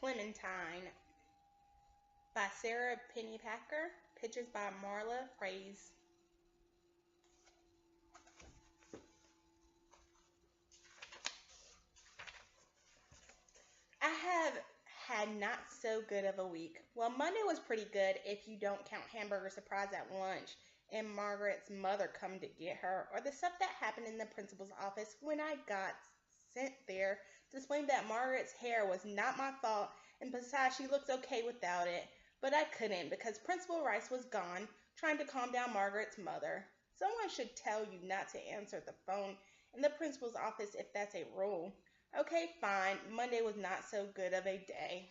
Clementine by Sarah Pennypacker. Pictures by Marla Praise. I have had not so good of a week. Well, Monday was pretty good if you don't count hamburger surprise at lunch and Margaret's mother come to get her, or the stuff that happened in the principal's office when I got sent there to explain that Margaret's hair was not my fault, and besides she looks okay without it. But I couldn't because Principal Rice was gone, trying to calm down Margaret's mother. Someone should tell you not to answer the phone in the principal's office if that's a rule. Okay, fine. Monday was not so good of a day.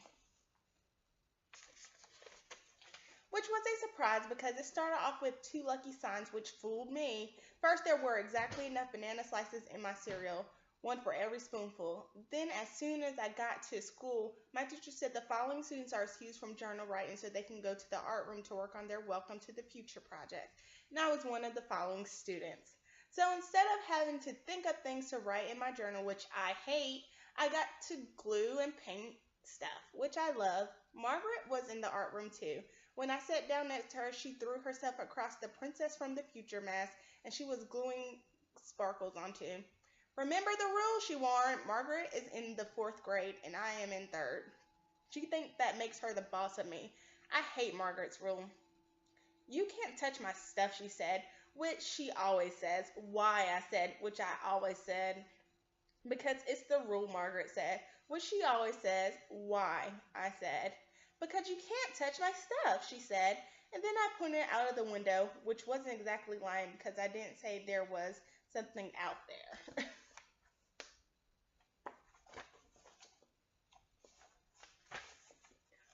Which was a surprise because it started off with two lucky signs which fooled me. First, there were exactly enough banana slices in my cereal, one for every spoonful. Then, as soon as I got to school, my teacher said the following students are excused from journal writing so they can go to the art room to work on their Welcome to the Future project. And I was one of the following students. So instead of having to think of things to write in my journal, which I hate, I got to glue and paint stuff, which I love. Margaret was in the art room too. When I sat down next to her, she threw herself across the Princess from the Future mask, and she was gluing sparkles onto. Remember the rule, she warned. Margaret is in the fourth grade, and I am in third. She thinks that makes her the boss of me. I hate Margaret's rule. You can't touch my stuff, she said, which she always says. Why, I said, which I always said. Because it's the rule, Margaret said, which she always says. Why, I said. Because you can't touch my stuff, she said. And then I pointed out of the window, which wasn't exactly lying because I didn't say there was something out there.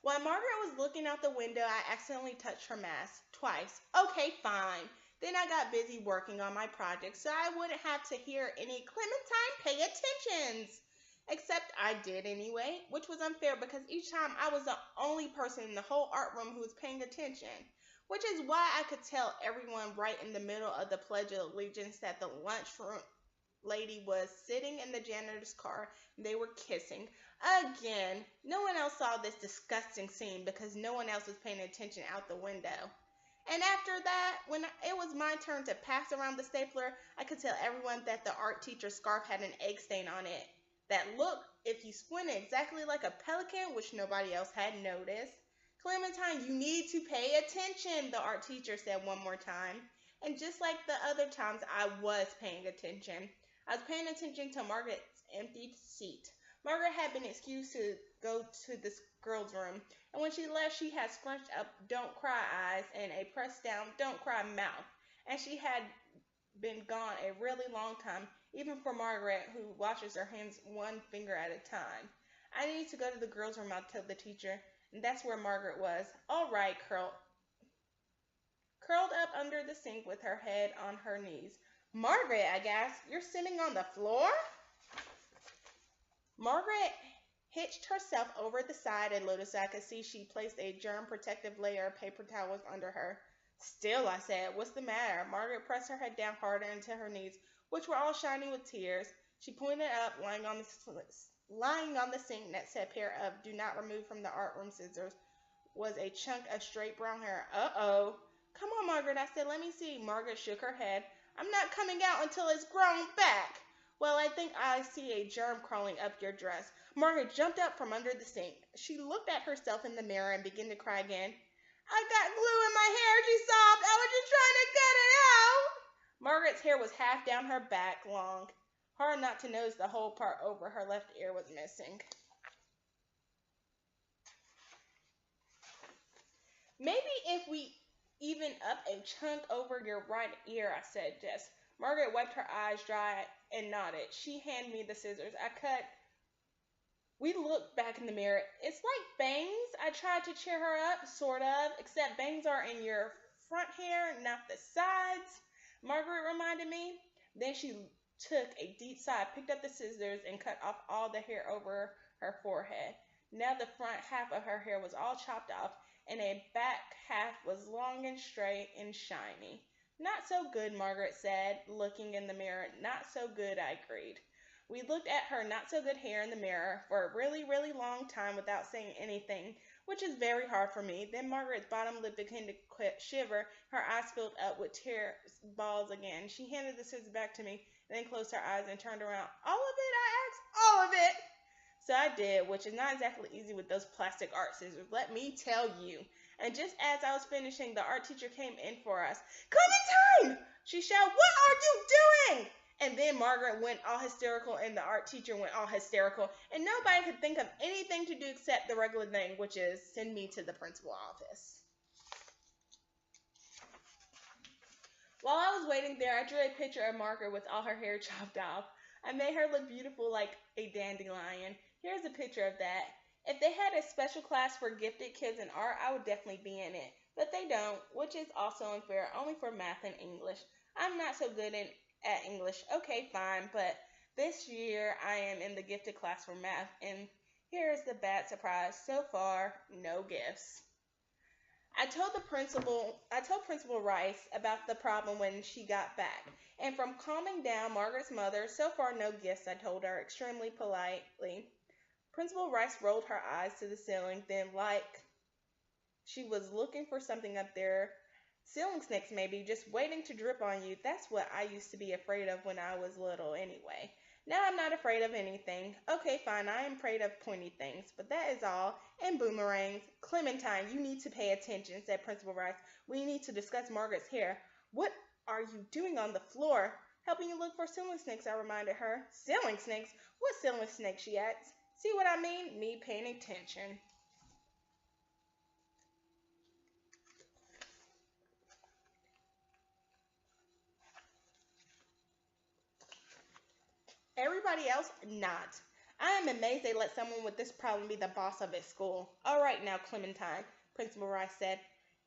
While Margaret was looking out the window, I accidentally touched her mask twice. Okay, fine. Then I got busy working on my project so I wouldn't have to hear any Clementine pay attentions. Except I did anyway, which was unfair because each time I was the only person in the whole art room who was paying attention. Which is why I could tell everyone right in the middle of the Pledge of Allegiance that the lunchroom lady was sitting in the janitor's car and they were kissing. Again, no one else saw this disgusting scene because no one else was paying attention out the window. And after that, when it was my turn to pass around the stapler, I could tell everyone that the art teacher's scarf had an egg stain on it. That looked, if you squinted, exactly like a pelican, which nobody else had noticed. Clementine, you need to pay attention, the art teacher said one more time. And just like the other times, I was paying attention. I was paying attention to Margaret's empty seat. Margaret had been excused to go to this girl's room, and when she left, she had scrunched up don't cry eyes and a pressed down don't cry mouth, and she had been gone a really long time, even for Margaret, who washes her hands one finger at a time. I need to go to the girls' room, I'll tell the teacher, and that's where Margaret was. All right, curled up under the sink with her head on her knees. Margaret, I gasped, you're sitting on the floor? Margaret hitched herself over the side a little so I could see she placed a germ-protective layer of paper towels under her. Still, I said, what's the matter? Margaret pressed her head down harder into her knees, which were all shiny with tears. She pointed up, lying on the sink that said pair of do not remove from the art room scissors was a chunk of straight brown hair. Uh-oh. Come on, Margaret, I said, let me see. Margaret shook her head. I'm not coming out until it's grown back. Well, I think I see a germ crawling up your dress. Margaret jumped up from under the sink. She looked at herself in the mirror and began to cry again. I got glue in my hair, she sobbed. I was just trying to get it out. Margaret's hair was half down her back, long. Hard not to notice the whole part over her left ear was missing. Maybe if we even up a chunk over your right ear, I said, Jess. Margaret wiped her eyes dry and nodded. She handed me the scissors. I cut. We looked back in the mirror. It's like bangs. I tried to cheer her up, sort of, except bangs are in your front hair, not the sides, Margaret reminded me. Then she took a deep sigh, picked up the scissors, and cut off all the hair over her forehead. Now the front half of her hair was all chopped off, and a back half was long and straight and shiny. Not so good, Margaret said, looking in the mirror. Not so good, I agreed. We looked at her not so good hair in the mirror for a really, really long time without saying anything, which is very hard for me. Then Margaret's bottom lip began to shiver, her eyes filled up with tear balls again. She handed the scissors back to me, and then closed her eyes and turned around. All of it, I asked. All of it. So I did, which is not exactly easy with those plastic art scissors, let me tell you. And just as I was finishing, the art teacher came in for us. Clementine! She shouted, what are you doing? And then Margaret went all hysterical, and the art teacher went all hysterical, and nobody could think of anything to do except the regular thing, which is send me to the principal office. While I was waiting there, I drew a picture of Margaret with all her hair chopped off. I made her look beautiful like a dandelion. Here's a picture of that. If they had a special class for gifted kids in art, I would definitely be in it. But they don't, which is also unfair, only for math and English. I'm not so good at English. Okay, fine, but this year I am in the gifted class for math, and here is the bad surprise. So far, no gifts. I told Principal Rice about the problem when she got back. And from calming down Margaret's mother, so far no gifts, I told her extremely politely. Principal Rice rolled her eyes to the ceiling, then like she was looking for something up there. Ceiling snakes maybe, just waiting to drip on you. That's what I used to be afraid of when I was little anyway. Now I'm not afraid of anything. Okay, fine, I am afraid of pointy things, but that is all. And boomerangs. Clementine, you need to pay attention, said Principal Rice. We need to discuss Margaret's hair. What are you doing on the floor? Helping you look for ceiling snakes, I reminded her. Ceiling snakes? What ceiling snakes, she asked. See what I mean? Me paying attention. Everybody else, not. I am amazed they let someone with this problem be the boss of his school. All right now, Clementine, Principal Rice said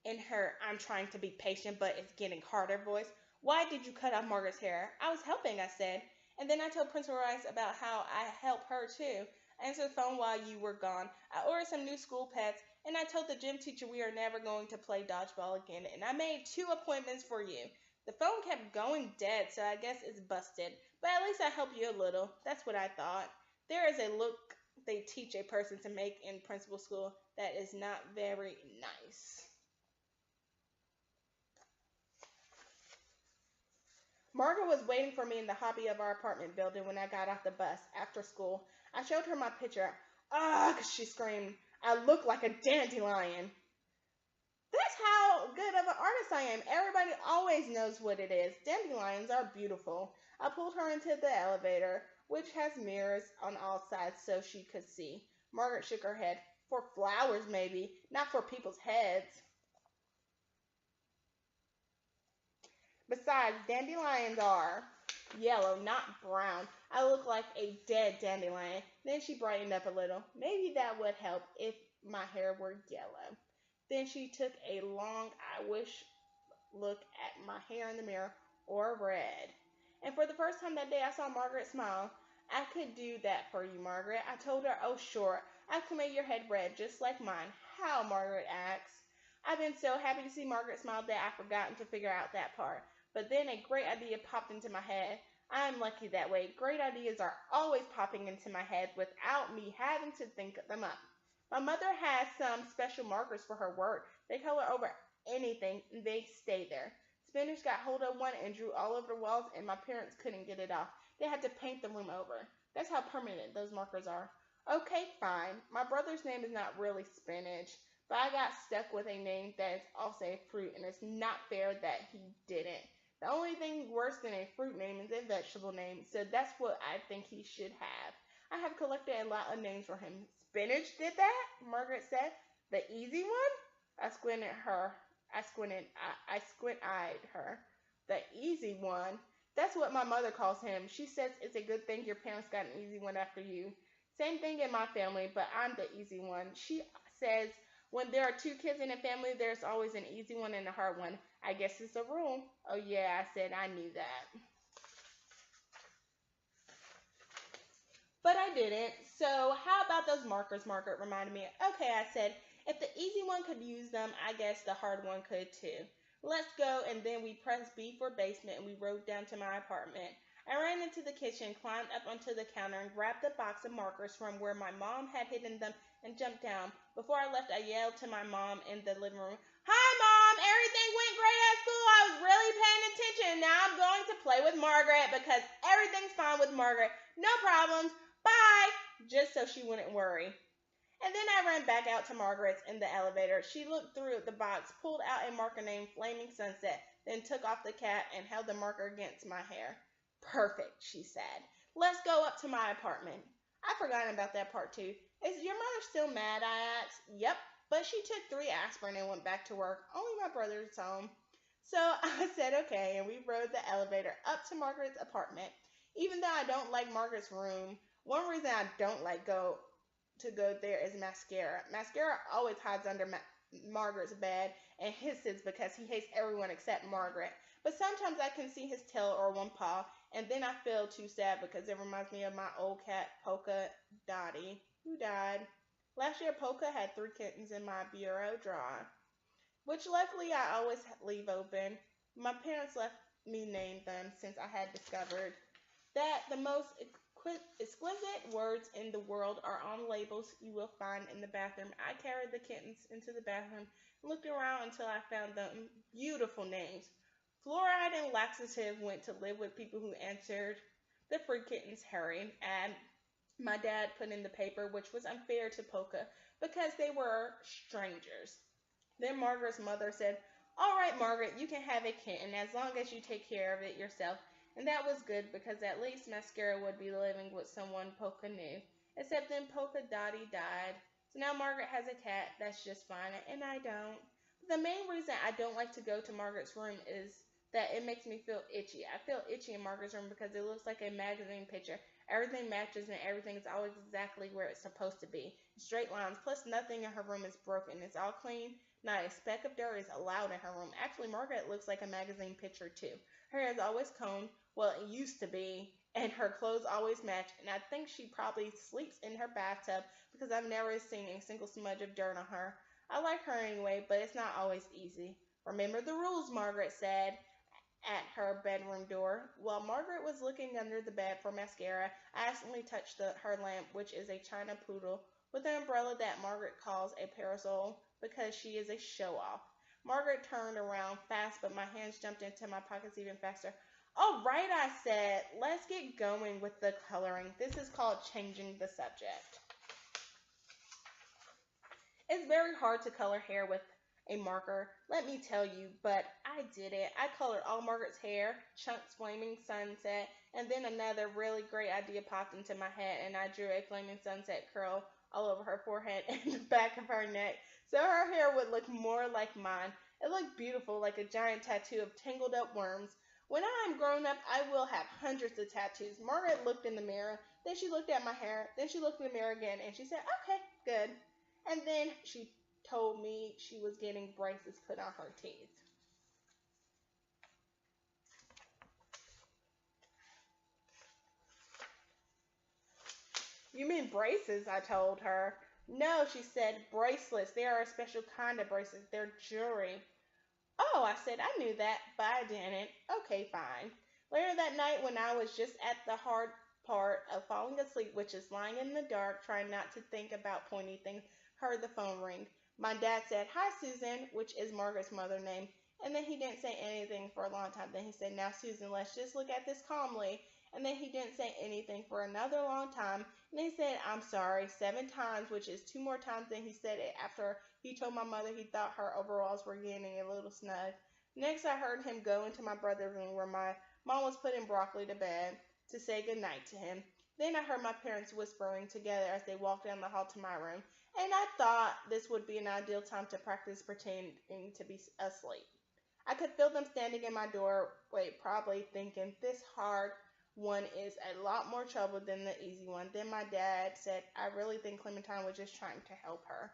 in her I'm trying to be patient but it's getting harder voice. Why did you cut off Margaret's hair? I was helping, I said. And then I told Principal Rice about how I helped her too. I answered the phone while you were gone. I ordered some new school pets, and I told the gym teacher we are never going to play dodgeball again, and I made 2 appointments for you. The phone kept going dead, so I guess it's busted. But at least I helped you a little. That's what I thought. There is a look they teach a person to make in principal school that is not very nice. Margaret was waiting for me in the lobby of our apartment building when I got off the bus after school. I showed her my picture. Ugh, she screamed. I look like a dandelion. That's how good of an artist I am. Everybody always knows what it is. Dandelions are beautiful. I pulled her into the elevator, which has mirrors on all sides so she could see. Margaret shook her head. For flowers, maybe, not for people's heads. Besides, dandelions are yellow, not brown. I look like a dead dandelion. Then she brightened up a little. Maybe that would help if my hair were yellow. Then she took a long, I wish look at my hair in the mirror, or red. And for the first time that day, I saw Margaret smile. I could do that for you, Margaret. I told her, oh, sure. I could make your head red, just like mine. How? Margaret asked. I've been so happy to see Margaret smile that I've forgotten to figure out that part. But then a great idea popped into my head. I'm lucky that way. Great ideas are always popping into my head without me having to think them up. My mother has some special markers for her work. They color over anything, and they stay there. Spinners got hold of one and drew all over the walls, and my parents couldn't get it off. They had to paint the room over. That's how permanent those markers are. Okay, fine. My brother's name is not really Spinach, but I got stuck with a name that is also a fruit, and it's not fair that he didn't. The only thing worse than a fruit name is a vegetable name, so that's what I think he should have. I have collected a lot of names for him. Spinach did that? Margaret said. The easy one? I squint-eyed her. The easy one? That's what my mother calls him. She says it's a good thing your parents got an easy one after you. Same thing in my family, but I'm the easy one. She says when there are 2 kids in a family, there's always an easy one and a hard one. I guess it's a rule. Oh yeah, I said I knew that. But I didn't. So how about those markers, Margaret reminded me. Okay, I said, if the easy one could use them, I guess the hard one could too. Let's go, and then we pressed B for basement, and we rode down to my apartment. I ran into the kitchen, climbed up onto the counter, and grabbed the box of markers from where my mom had hidden them and jumped down. Before I left, I yelled to my mom in the living room, "Hi, Mom! Everything went great at school. I was really paying attention. Now I'm going to play with Margaret because everything's fine with Margaret. No problems. Bye!" Just so she wouldn't worry. And then I ran back out to Margaret's in the elevator. She looked through the box, pulled out a marker named Flaming Sunset, then took off the cap and held the marker against my hair. "Perfect," she said. "Let's go up to my apartment." I forgot about that part too. "Is your mother still mad?" I asked. "Yep, but she took 3 aspirin and went back to work. Only my brother's home." So I said okay, and we rode the elevator up to Margaret's apartment. Even though I don't like Margaret's room, one reason I don't like go there is mascara. Mascara always hides under Margaret's bed and hisses because he hates everyone except Margaret. But sometimes I can see his tail or one paw, and then I feel too sad because it reminds me of my old cat, Polka Dottie, who died. Last year, Polka had 3 kittens in my bureau drawer, which luckily I always leave open. My parents let me name them since I had discovered that the most exquisite words in the world are on labels you will find in the bathroom. I carried the kittens into the bathroom and looked around until I found them beautiful names. Fluoride and laxative went to live with people who answered the free kittens Harry, and my dad put in the paper, which was unfair to Polka because they were strangers. Then Margaret's mother said, "All right, Margaret, you can have a kitten as long as you take care of it yourself." And that was good because at least Mascara would be living with someone Polka knew. Except then Polka Dottie died. So now Margaret has a cat that's just fine, and I don't. But the main reason I don't like to go to Margaret's room is that it makes me feel itchy. I feel itchy in Margaret's room because it looks like a magazine picture. Everything matches and everything is always exactly where it's supposed to be. Straight lines, plus nothing in her room is broken. It's all clean. Not a speck of dirt is allowed in her room. Actually, Margaret looks like a magazine picture too. Her hair is always combed. Well, it used to be. And her clothes always match. And I think she probably sleeps in her bathtub because I've never seen a single smudge of dirt on her. I like her anyway, but it's not always easy. "Remember the rules," Margaret said at her bedroom door. While Margaret was looking under the bed for mascara, I accidentally touched her lamp, which is a China poodle with an umbrella that Margaret calls a parasol because she is a show-off. Margaret turned around fast, but my hands jumped into my pockets even faster. "All right," I said, "let's get going with the coloring. This is called changing the subject." It's very hard to color hair with a marker, let me tell you, but I did it. I colored all Margaret's hair, chunks Flaming Sunset, and then another really great idea popped into my head, and I drew a Flaming Sunset curl all over her forehead and the back of her neck, so her hair would look more like mine. It looked beautiful, like a giant tattoo of tangled up worms. When I am grown up, I will have hundreds of tattoos. Margaret looked in the mirror, then she looked at my hair, then she looked in the mirror again, and she said, "Okay, good." And then she told me she was getting braces put on her teeth. "You mean braces?" I told her. "No," she said, "bracelets. They are a special kind of bracelets. They're jewelry." "Oh," I said, "I knew that, but I didn't." "Okay, fine." Later that night, when I was just at the hard part of falling asleep, which is lying in the dark, trying not to think about pointy things, heard the phone ring. My dad said, "Hi, Susan," which is Margaret's mother's name, and then he didn't say anything for a long time. Then he said, "Now, Susan, let's just look at this calmly." And then he didn't say anything for another long time. And then he said, "I'm sorry," 7 times, which is 2 more times than he said it after he told my mother he thought her overalls were getting a little snug. Next, I heard him go into my brother's room where my mom was putting broccoli to bed to say goodnight to him. Then I heard my parents whispering together as they walked down the hall to my room, and I thought this would be an ideal time to practice pretending to be asleep. I could feel them standing in my doorway, probably thinking this hard one is a lot more trouble than the easy one. Then my dad said, "I really think Clementine was just trying to help her."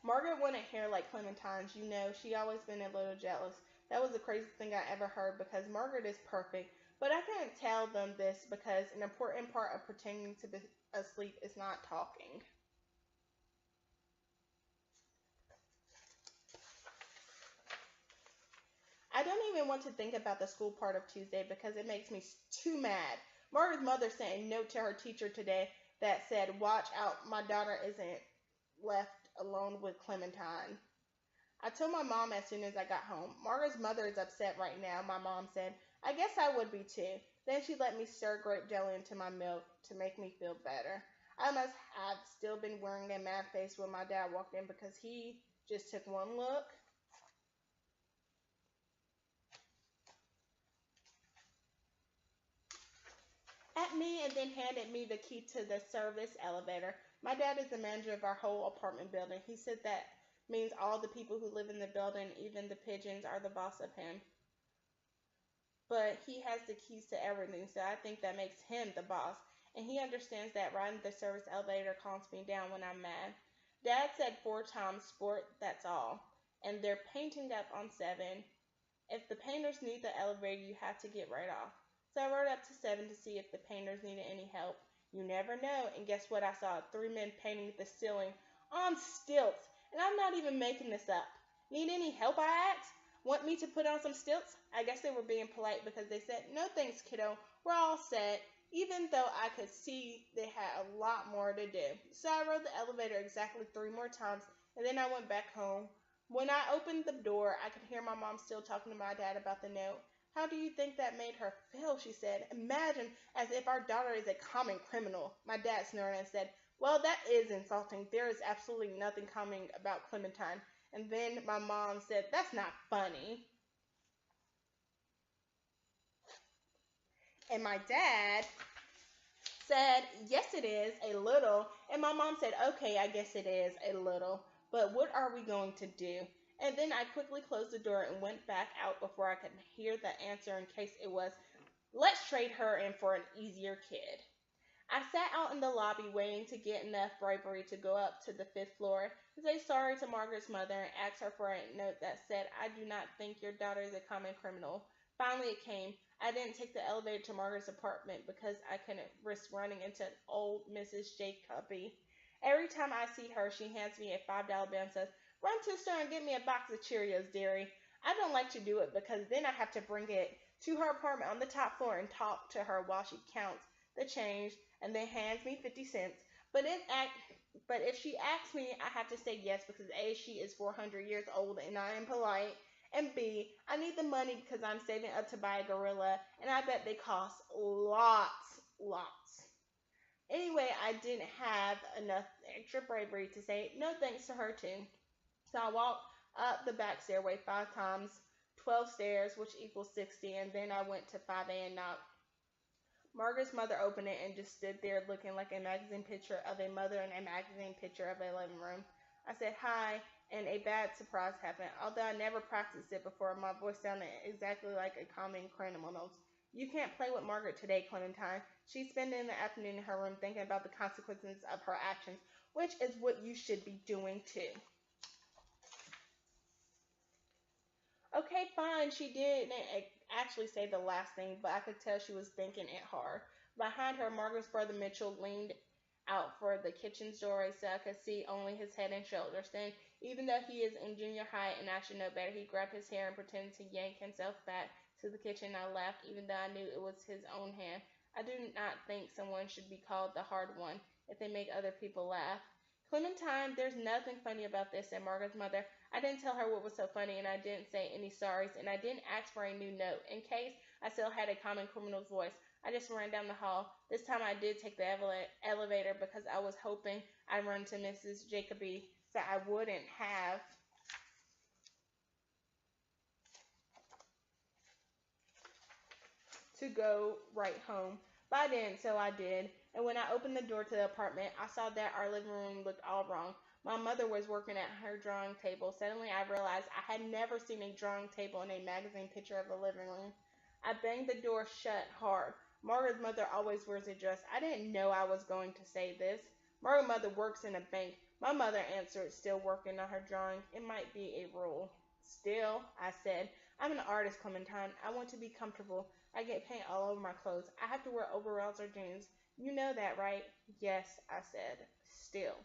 Margaret wouldn't hair like Clementine's, she always been a little jealous. That was the craziest thing I ever heard because Margaret is perfect. But I couldn't tell them this because an important part of pretending to be asleep is not talking. I don't even want to think about the school part of Tuesday because it makes me too mad. Margaret's mother sent a note to her teacher today that said, "Watch out, my daughter isn't left alone with Clementine." I told my mom as soon as I got home. Margaret's mother is upset right now, my mom said. I guess I would be too. Then she let me stir grape jelly into my milk to make me feel better. I must have still been wearing a mad face when my dad walked in because he just took one look at me and then handed me the key to the service elevator. My dad is the manager of our whole apartment building. He said that means all the people who live in the building, even the pigeons, are the boss of him. But he has the keys to everything, so I think that makes him the boss. And he understands that riding the service elevator calms me down when I'm mad. Dad said 4 times sport, that's all. And they're painting up on 7. If the painters need the elevator, you have to get right off. So I rode up to 7 to see if the painters needed any help. You never know, and guess what? I saw 3 men painting the ceiling on stilts, and I'm not even making this up. Need any help? I asked. Want me to put on some stilts? I guess they were being polite because they said, no thanks, kiddo. We're all set, even though I could see they had a lot more to do. So I rode the elevator exactly 3 more times, and then I went back home. When I opened the door, I could hear my mom still talking to my dad about the note. How do you think that made her feel? She said. Imagine as if our daughter is a common criminal. My dad snorted and said, well, that is insulting. There is absolutely nothing common about Clementine. And then my mom said, that's not funny. And my dad said, yes, it is, a little. And my mom said, okay, I guess it is, a little. But what are we going to do? And then I quickly closed the door and went back out before I could hear the answer in case it was, let's trade her in for an easier kid. I sat out in the lobby waiting to get enough bravery to go up to the 5th floor to say sorry to Margaret's mother and ask her for a note that said, I do not think your daughter is a common criminal. Finally it came. I didn't take the elevator to Margaret's apartment because I couldn't risk running into old Mrs. Jacoby. Every time I see her, she hands me a $5 bill and says, run to the store and get me a box of Cheerios, dearie. I don't like to do it because then I have to bring it to her apartment on the top floor and talk to her while she counts the change and then hands me 50 cents. But if she asks me, I have to say yes because A, she is 400 years old and I am polite, and B, I need the money because I'm saving up to buy a gorilla, and I bet they cost lots. Anyway, I didn't have enough extra bravery to say no thanks to her too. So I walked up the back stairway 5 times, 12 stairs, which equals 60, and then I went to 5A and knocked. Margaret's mother opened it and just stood there looking like a magazine picture of a mother and a magazine picture of a living room. I said hi, and a bad surprise happened. Although I never practiced it before, my voice sounded exactly like a common criminal's. You can't play with Margaret today, Clementine. She's spending the afternoon in her room thinking about the consequences of her actions, which is what you should be doing too. Okay, fine. She didn't actually say the last thing, but I could tell she was thinking it hard. Behind her, Margaret's brother Mitchell leaned out for the kitchen doorway so I could see only his head and shoulders. Then, even though he is in junior high and I should know better, he grabbed his hair and pretended to yank himself back to the kitchen. I laughed, even though I knew it was his own hand. I do not think someone should be called the hard one if they make other people laugh. Clementine, there's nothing funny about this, said Margaret's mother. I didn't tell her what was so funny, and I didn't say any sorries, and I didn't ask for a new note, in case I still had a common criminal's voice. I just ran down the hall. This time I did take the elevator because I was hoping I'd run to Mrs. Jacoby so I wouldn't have to go right home. But I didn't, so I did. And when I opened the door to the apartment, I saw that our living room looked all wrong. My mother was working at her drawing table. Suddenly I realized I had never seen a drawing table in a magazine picture of a living room. I banged the door shut hard. Margaret's mother always wears a dress. I didn't know I was going to say this. Margaret's mother works in a bank. My mother answered, still working on her drawing. It might be a rule. Still, I said, I'm an artist, Clementine. I want to be comfortable. I get paint all over my clothes. I have to wear overalls or jeans. You know that, right? Yes, I said. Still.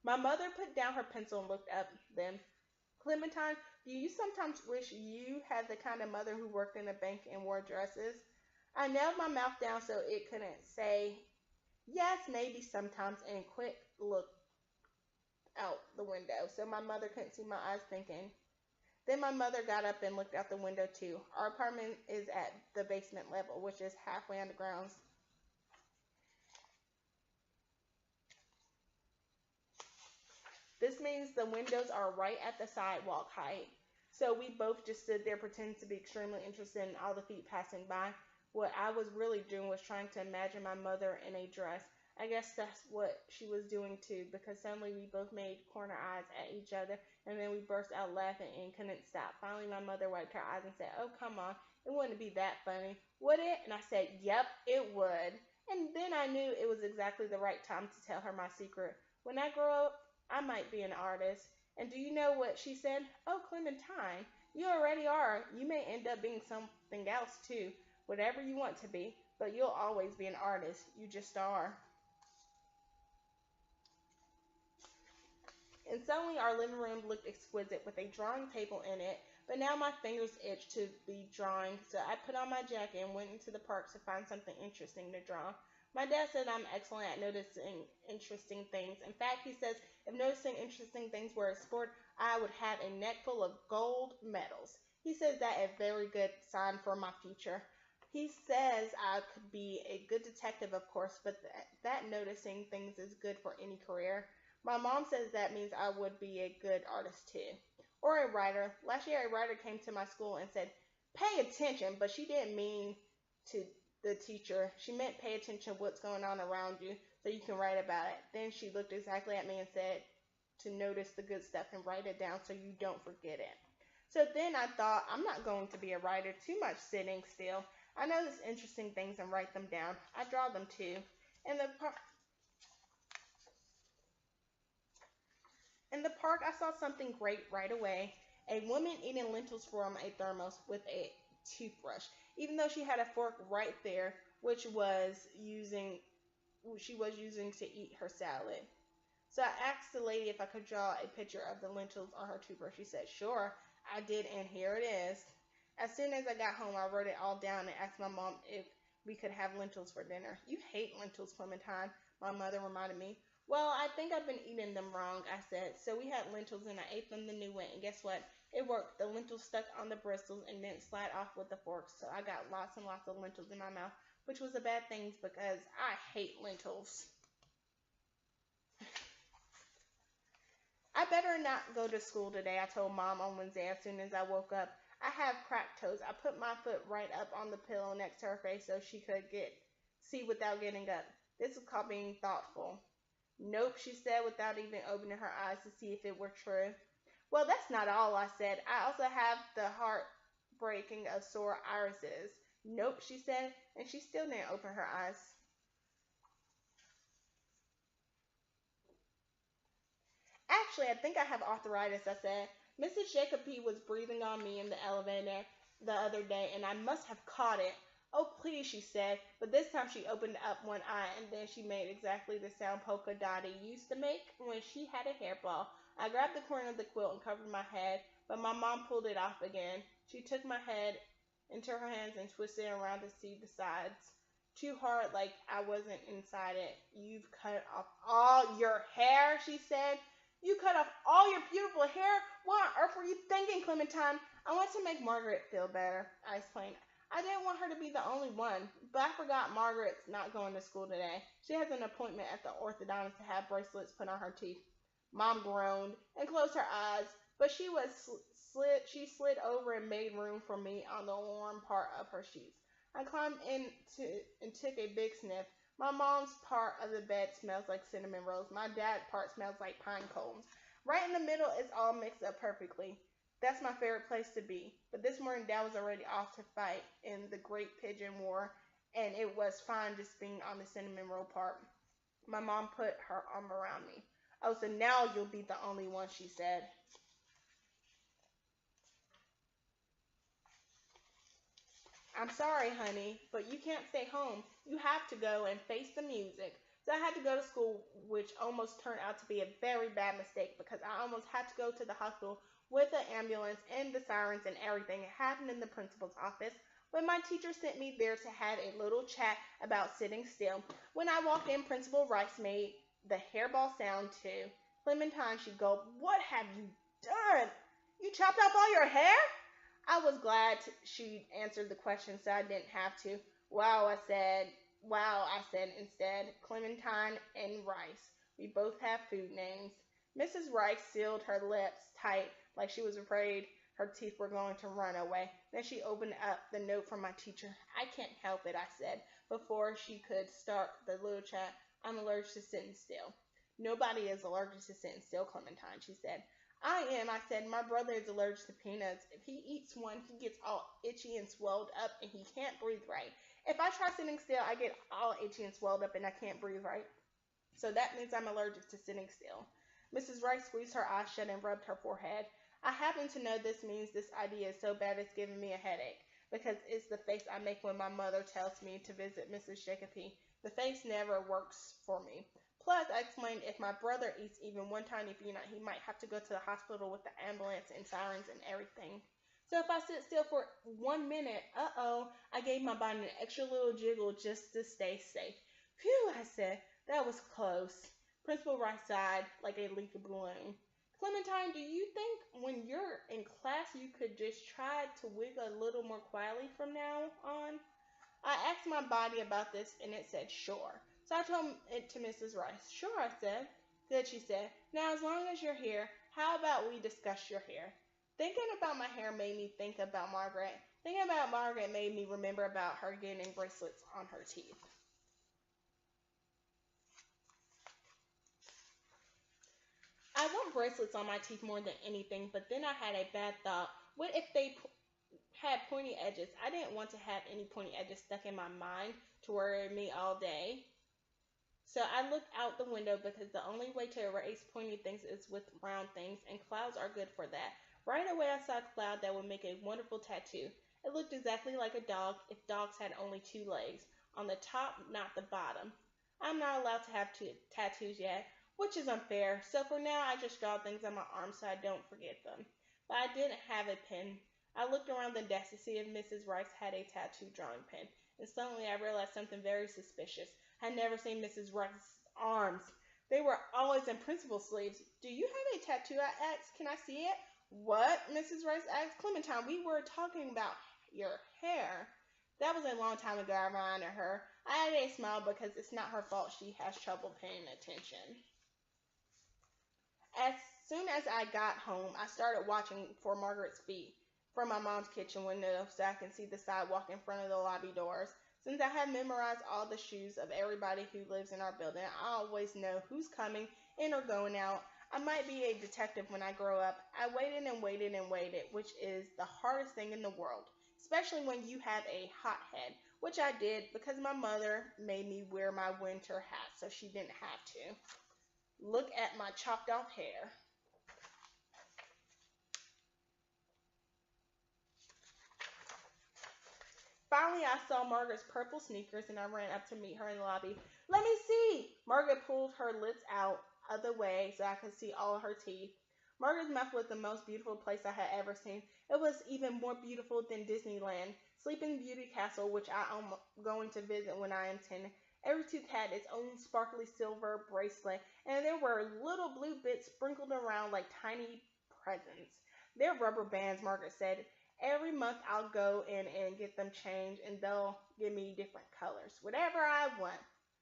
My mother put down her pencil and looked up. Then, Clementine, do you sometimes wish you had the kind of mother who worked in a bank and wore dresses? I nailed my mouth down so it couldn't say yes, maybe sometimes, and quick look out the window so my mother couldn't see my eyes thinking. Then my mother got up and looked out the window too. Our apartment is at the basement level, which is halfway on the grounds. This means the windows are right at the sidewalk height. So we both just stood there pretending to be extremely interested in all the feet passing by. What I was really doing was trying to imagine my mother in a dress. I guess that's what she was doing too, because suddenly we both made corner eyes at each other, and then we burst out laughing and couldn't stop. Finally, my mother wiped her eyes and said, "Oh, come on, it wouldn't be that funny, would it?" And I said, "Yep, it would." And then I knew it was exactly the right time to tell her my secret. When I grow up, I might be an artist. And do you know what she said? "Oh, Clementine, you already are. You may end up being something else too, whatever you want to be, but you'll always be an artist. You just are." And suddenly our living room looked exquisite with a drawing table in it, but now my fingers itched to be drawing, so I put on my jacket and went into the park to find something interesting to draw. My dad said I'm excellent at noticing interesting things. In fact, he says if noticing interesting things were a sport, I would have a neck full of gold medals. He says that a very good sign for my future. He says I could be a good detective, of course, but that noticing things is good for any career. My mom says that means I would be a good artist too. Or a writer. Last year, a writer came to my school and said, "Pay attention," but she didn't mean to the teacher. She meant pay attention to what's going on around you so you can write about it. Then she looked exactly at me and said to notice the good stuff and write it down so you don't forget it. So then I thought, I'm not going to be a writer, too much sitting still. I notice interesting things and write them down. I draw them too. In the In the park, I saw something great right away. A woman eating lentils from a thermos with a toothbrush, even though she had a fork right there, which was using she was using to eat her salad. So I asked the lady if I could draw a picture of the lentils on her toothbrush. She said, "Sure." I did, and here it is. As soon as I got home, I wrote it all down and asked my mom if we could have lentils for dinner. "You hate lentils, Clementine," my mother reminded me. "Well, I think I've been eating them wrong," I said. So we had lentils, and I ate them the new way. And guess what? It worked. The lentils stuck on the bristles and didn't slide off with the fork. So I got lots and lots of lentils in my mouth, which was a bad thing because I hate lentils. "I better not go to school today," I told Mom on Wednesday as soon as I woke up. "I have cracked toes." I put my foot right up on the pillow next to her face so she could get see without getting up. This is called being thoughtful. "Nope," she said without even opening her eyes to see if it were true. "Well, that's not all," I said. "I also have the heartbreaking of sore irises." "Nope," she said, and she still didn't open her eyes. "Actually, I think I have arthritis," I said. "Mrs. Jacoby was breathing on me in the elevator the other day, and I must have caught it." "Oh, please," she said, but this time she opened up one eye, and then she made exactly the sound Polka Dotty used to make when she had a hairball. I grabbed the corner of the quilt and covered my head, but my mom pulled it off again. She took my head into her hands and twisted it around to see the sides. Too hard, like I wasn't inside it. "You've cut off all your hair," she said. "You cut off all your beautiful hair? What on earth were you thinking, Clementine?" "I want to make Margaret feel better," I explained. "I didn't want her to be the only one, but I forgot Margaret's not going to school today. She has an appointment at the orthodontist to have bracelets put on her teeth." Mom groaned and closed her eyes, but she slid over and made room for me on the warm part of her sheets. I climbed into and took a big sniff. My mom's part of the bed smells like cinnamon rolls. My dad's part smells like pine cones. Right in the middle, it's all mixed up perfectly. That's my favorite place to be. But this morning, Dad was already off to fight in the Great Pigeon War, and it was fine just being on the cinnamon roll part. My mom put her arm around me. "Oh, so now you'll be the only one," she said. "I'm sorry, honey, but you can't stay home. You have to go and face the music." So I had to go to school, which almost turned out to be a very bad mistake because I almost had to go to the hospital with the ambulance and the sirens and everything. It happened in the principal's office. But my teacher sent me there to have a little chat about sitting still. When I walked in, Principal Rice made the hairball sound too. Clementine, she gulped, "What have you done? You chopped off all your hair?" I was glad she answered the question so I didn't have to. Wow, I said. Wow, I said instead. Clementine and Rice. We both have food names. Mrs. Rice sealed her lips tight like she was afraid her teeth were going to run away. Then she opened up the note from my teacher. "I can't help it," I said, before she could start the little chat. "I'm allergic to sitting still." "Nobody is allergic to sitting still, Clementine," she said. "I am," I said. "My brother is allergic to peanuts. If he eats one, he gets all itchy and swelled up and he can't breathe right. If I try sitting still, I get all itchy and swelled up and I can't breathe right. So that means I'm allergic to sitting still." Mrs. Rice squeezed her eyes shut and rubbed her forehead. "I happen to know this means this idea is so bad it's giving me a headache, because it's the face I make when my mother tells me to visit Mrs. Shakopee. The face never works for me. Plus," I explained, "if my brother eats even one tiny peanut, he might have to go to the hospital with the ambulance and sirens and everything. So if I sit still for 1 minute, uh-oh," I gave my body an extra little jiggle just to stay safe. "Phew," I said, "that was close." Principal Rice sighed like a leaky balloon. "Clementine, do you think when you're in class you could just try to wiggle a little more quietly from now on?" I asked my body about this and it said sure. So I told it to Mrs. Rice. "Sure," I said. "Good," she said. "Now, as long as you're here, how about we discuss your hair?" Thinking about my hair made me think about Margaret. Thinking about Margaret made me remember about her getting bracelets on her teeth. I want bracelets on my teeth more than anything, but then I had a bad thought. What if they had pointy edges? I didn't want to have any pointy edges stuck in my mind to worry me all day. So I looked out the window because the only way to erase pointy things is with round things, and clouds are good for that. Right away I saw a cloud that would make a wonderful tattoo. It looked exactly like a dog if dogs had only 2 legs, on the top, not the bottom. I'm not allowed to have tattoos yet, which is unfair, so for now I just draw things on my arms so I don't forget them. But I didn't have a pen. I looked around the desk to see if Mrs. Rice had a tattoo drawing pen, and suddenly I realized something very suspicious. I had never seen Mrs. Rice's arms. They were always in principal sleeves. "Do you have a tattoo?" I asked. "Can I see it?" "What?" Mrs. Rice asked. "Clementine, we were talking about your hair." That was a long time ago, I reminded her. I added a smile because it's not her fault she has trouble paying attention. As soon as I got home, I started watching for Margaret's feet from my mom's kitchen window so I can see the sidewalk in front of the lobby doors. Since I have memorized all the shoes of everybody who lives in our building, I always know who's coming in or going out. I might be a detective when I grow up. I waited and waited and waited, which is the hardest thing in the world, especially when you have a hot head, which I did because my mother made me wear my winter hat so she didn't have to. Look at my chopped off hair. Finally, I saw Margaret's purple sneakers and I ran up to meet her in the lobby. "Let me see!" Margaret pulled her lips out of the way so I could see all her teeth. Margaret's mouth was the most beautiful place I had ever seen. It was even more beautiful than Disneyland, Sleeping Beauty Castle, which I am going to visit when I am 10. Every tooth had its own sparkly silver bracelet, and there were little blue bits sprinkled around like tiny presents. "They're rubber bands," Margaret said. "Every month I'll go in and get them changed, and they'll give me different colors, whatever I want."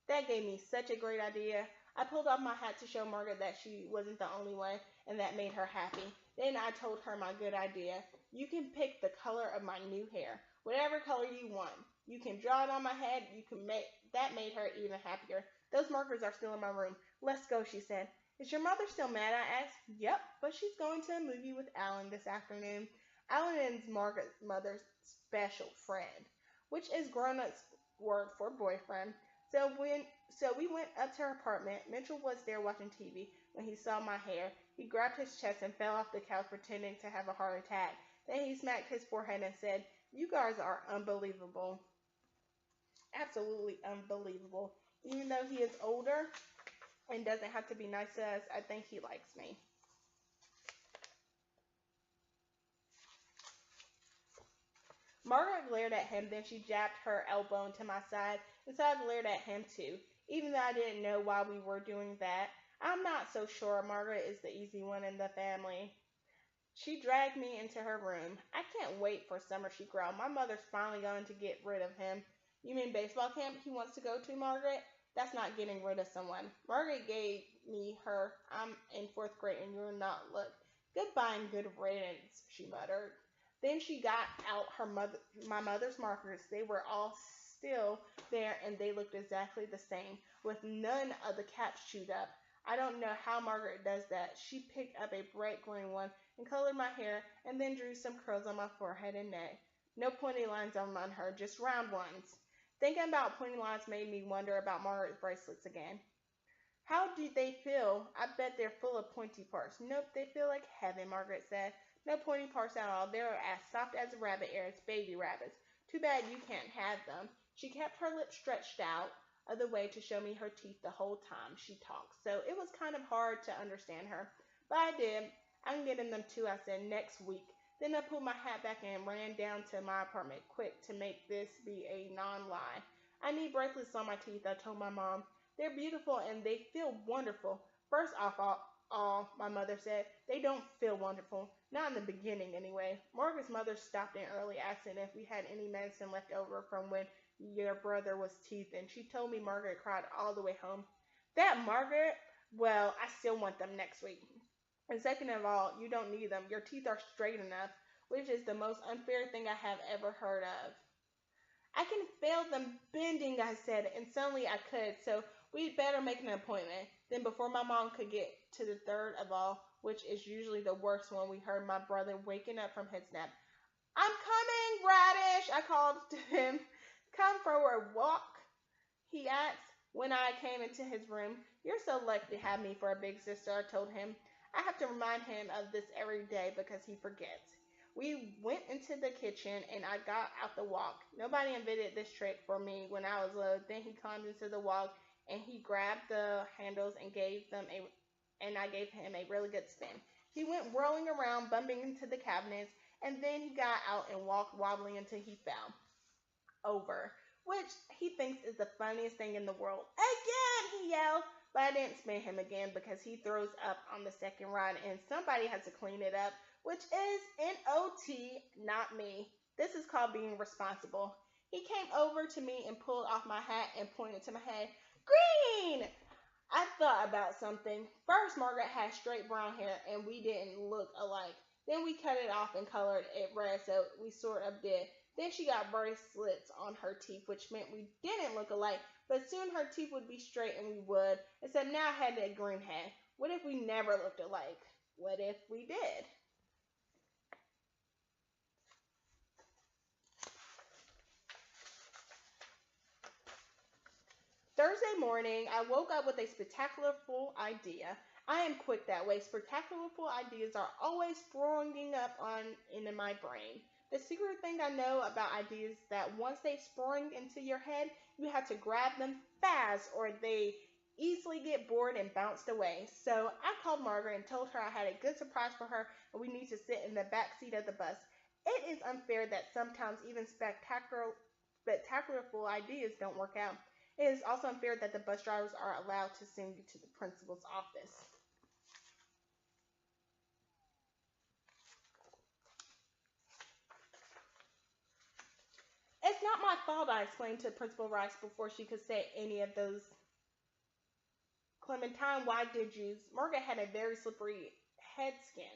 That gave me such a great idea. I pulled off my hat to show Margaret that she wasn't the only one, and that made her happy. Then I told her my good idea. "You can pick the color of my new hair, whatever color you want. You can draw it on my head. You can make that made her even happier. "Those markers are still in my room. Let's go," she said. "Is your mother still mad?" I asked. "Yep, but she's going to a movie with Alan this afternoon." Alan is Margaret's mother's special friend, which is grown-up's word for boyfriend. So we went up to her apartment. Mitchell was there watching TV. When he saw my hair, he grabbed his chest and fell off the couch pretending to have a heart attack. Then he smacked his forehead and said, "You guys are unbelievable. Absolutely unbelievable. Even though he is older and doesn't have to be nice to us, I think he likes me." Margaret glared at him, then she jabbed her elbow into my side, and so I glared at him too, even though I didn't know why we were doing that. I'm not so sure. Margaret is the easy one in the family. She dragged me into her room. I can't wait for summer, she growled. My mother's finally going to get rid of him. You mean baseball camp he wants to go to, Margaret? That's not getting rid of someone. Margaret gave me her. I'm in fourth grade and you're not. Look. Goodbye and good riddance, she muttered. Then she got out my mother's markers. They were all still there and they looked exactly the same, with none of the caps chewed up. I don't know how Margaret does that. She picked up a bright green one and colored my hair and then drew some curls on my forehead and neck. No pointy lines on her, just round ones. Thinking about pointy lines made me wonder about Margaret's bracelets again. How do they feel? I bet they're full of pointy parts. Nope, they feel like heaven, Margaret said. No pointy parts at all. They're as soft as rabbit ears, baby rabbits. Too bad you can't have them. She kept her lips stretched out of the way to show me her teeth the whole time she talked, so it was kind of hard to understand her. But I did. I'm getting them too, I said, next week. Then I pulled my hat back and ran down to my apartment, quick to make this be a non-lie. I need bracelets on my teeth, I told my mom. They're beautiful and they feel wonderful. First off, all, my mother said, they don't feel wonderful. Not in the beginning, anyway. Margaret's mother stopped in early, asking if we had any medicine left over from when your brother was teething. She told me Margaret cried all the way home. That Margaret? Well, I still want them next week. And second of all, you don't need them. Your teeth are straight enough, which is the most unfair thing I have ever heard of. I can feel them bending, I said, and suddenly I could, so we'd better make an appointment. Then before my mom could get to the third of all, which is usually the worst one, we heard my brother waking up from his nap. I'm coming, Radish, I called to him. Come for a walk, he asked when I came into his room. You're so lucky to have me for a big sister, I told him. I have to remind him of this every day because he forgets. We went into the kitchen and I got out the wok. Nobody invented this trick for me when I was little. Then he climbed into the wok and he grabbed the handles and I gave him a really good spin. He went whirling around, bumping into the cabinets, and then he got out and walked wobbling until he fell over, which he thinks is the funniest thing in the world. Again, he yelled. But I didn't spin him again because he throws up on the second ride and somebody has to clean it up, which is N-O-T, not me. This is called being responsible. He came over to me and pulled off my hat and pointed to my head. Green! I thought about something. First, Margaret had straight brown hair and we didn't look alike. Then we cut it off and colored it red, so we sort of did. Then she got bracelets on her teeth, which meant we didn't look alike, but soon her teeth would be straight and we would, except now I had that green head. What if we never looked alike? What if we did? Thursday morning, I woke up with a spectacular full idea. I am quick that way. Spectacular full ideas are always springing up into my brain. The secret thing I know about ideas is that once they spring into your head, you have to grab them fast or they easily get bored and bounced away. So I called Margaret and told her I had a good surprise for her and we need to sit in the back seat of the bus. It is unfair that sometimes even spectacular full ideas don't work out. It is also unfair that the bus drivers are allowed to send you to the principal's office. It's not my fault, I explained to Principal Rice before she could say any of those. Clementine, why did you? Margaret had a very slippery head skin.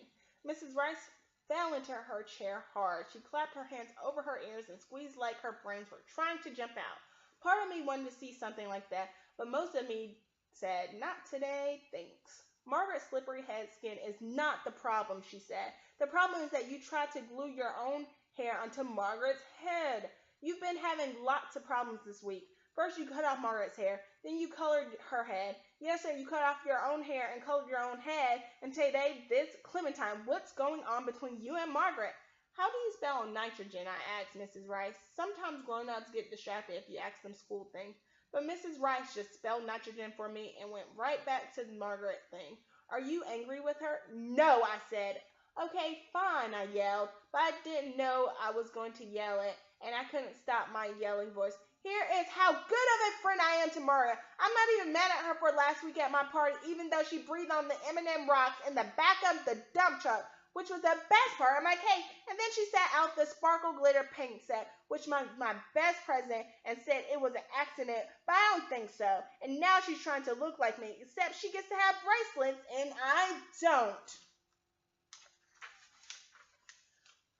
Mrs. Rice fell into her chair hard. She clapped her hands over her ears and squeezed like her brains were trying to jump out. Part of me wanted to see something like that, but most of me said, not today, thanks. Margaret's slippery head skin is not the problem, she said. The problem is that you tried to glue your own hair onto Margaret's head. You've been having lots of problems this week. First, you cut off Margaret's hair. Then you colored her head. Yes, sir, you cut off your own hair and colored your own head. And today, this Clementine, what's going on between you and Margaret? How do you spell nitrogen? I asked Mrs. Rice. Sometimes grown-ups get distracted if you ask them school things. But Mrs. Rice just spelled nitrogen for me and went right back to the Margaret thing. Are you angry with her? No, I said. Okay, fine, I yelled, but I didn't know I was going to yell it, and I couldn't stop my yelling voice. Here is how good of a friend I am to Maria. I'm not even mad at her for last week at my party, even though she breathed on the M&M rocks in the back of the dump truck, which was the best part of my cake. And then she sat out the sparkle glitter paint set, which was my best present, and said it was an accident, but I don't think so. And now she's trying to look like me, except she gets to have bracelets, and I don't.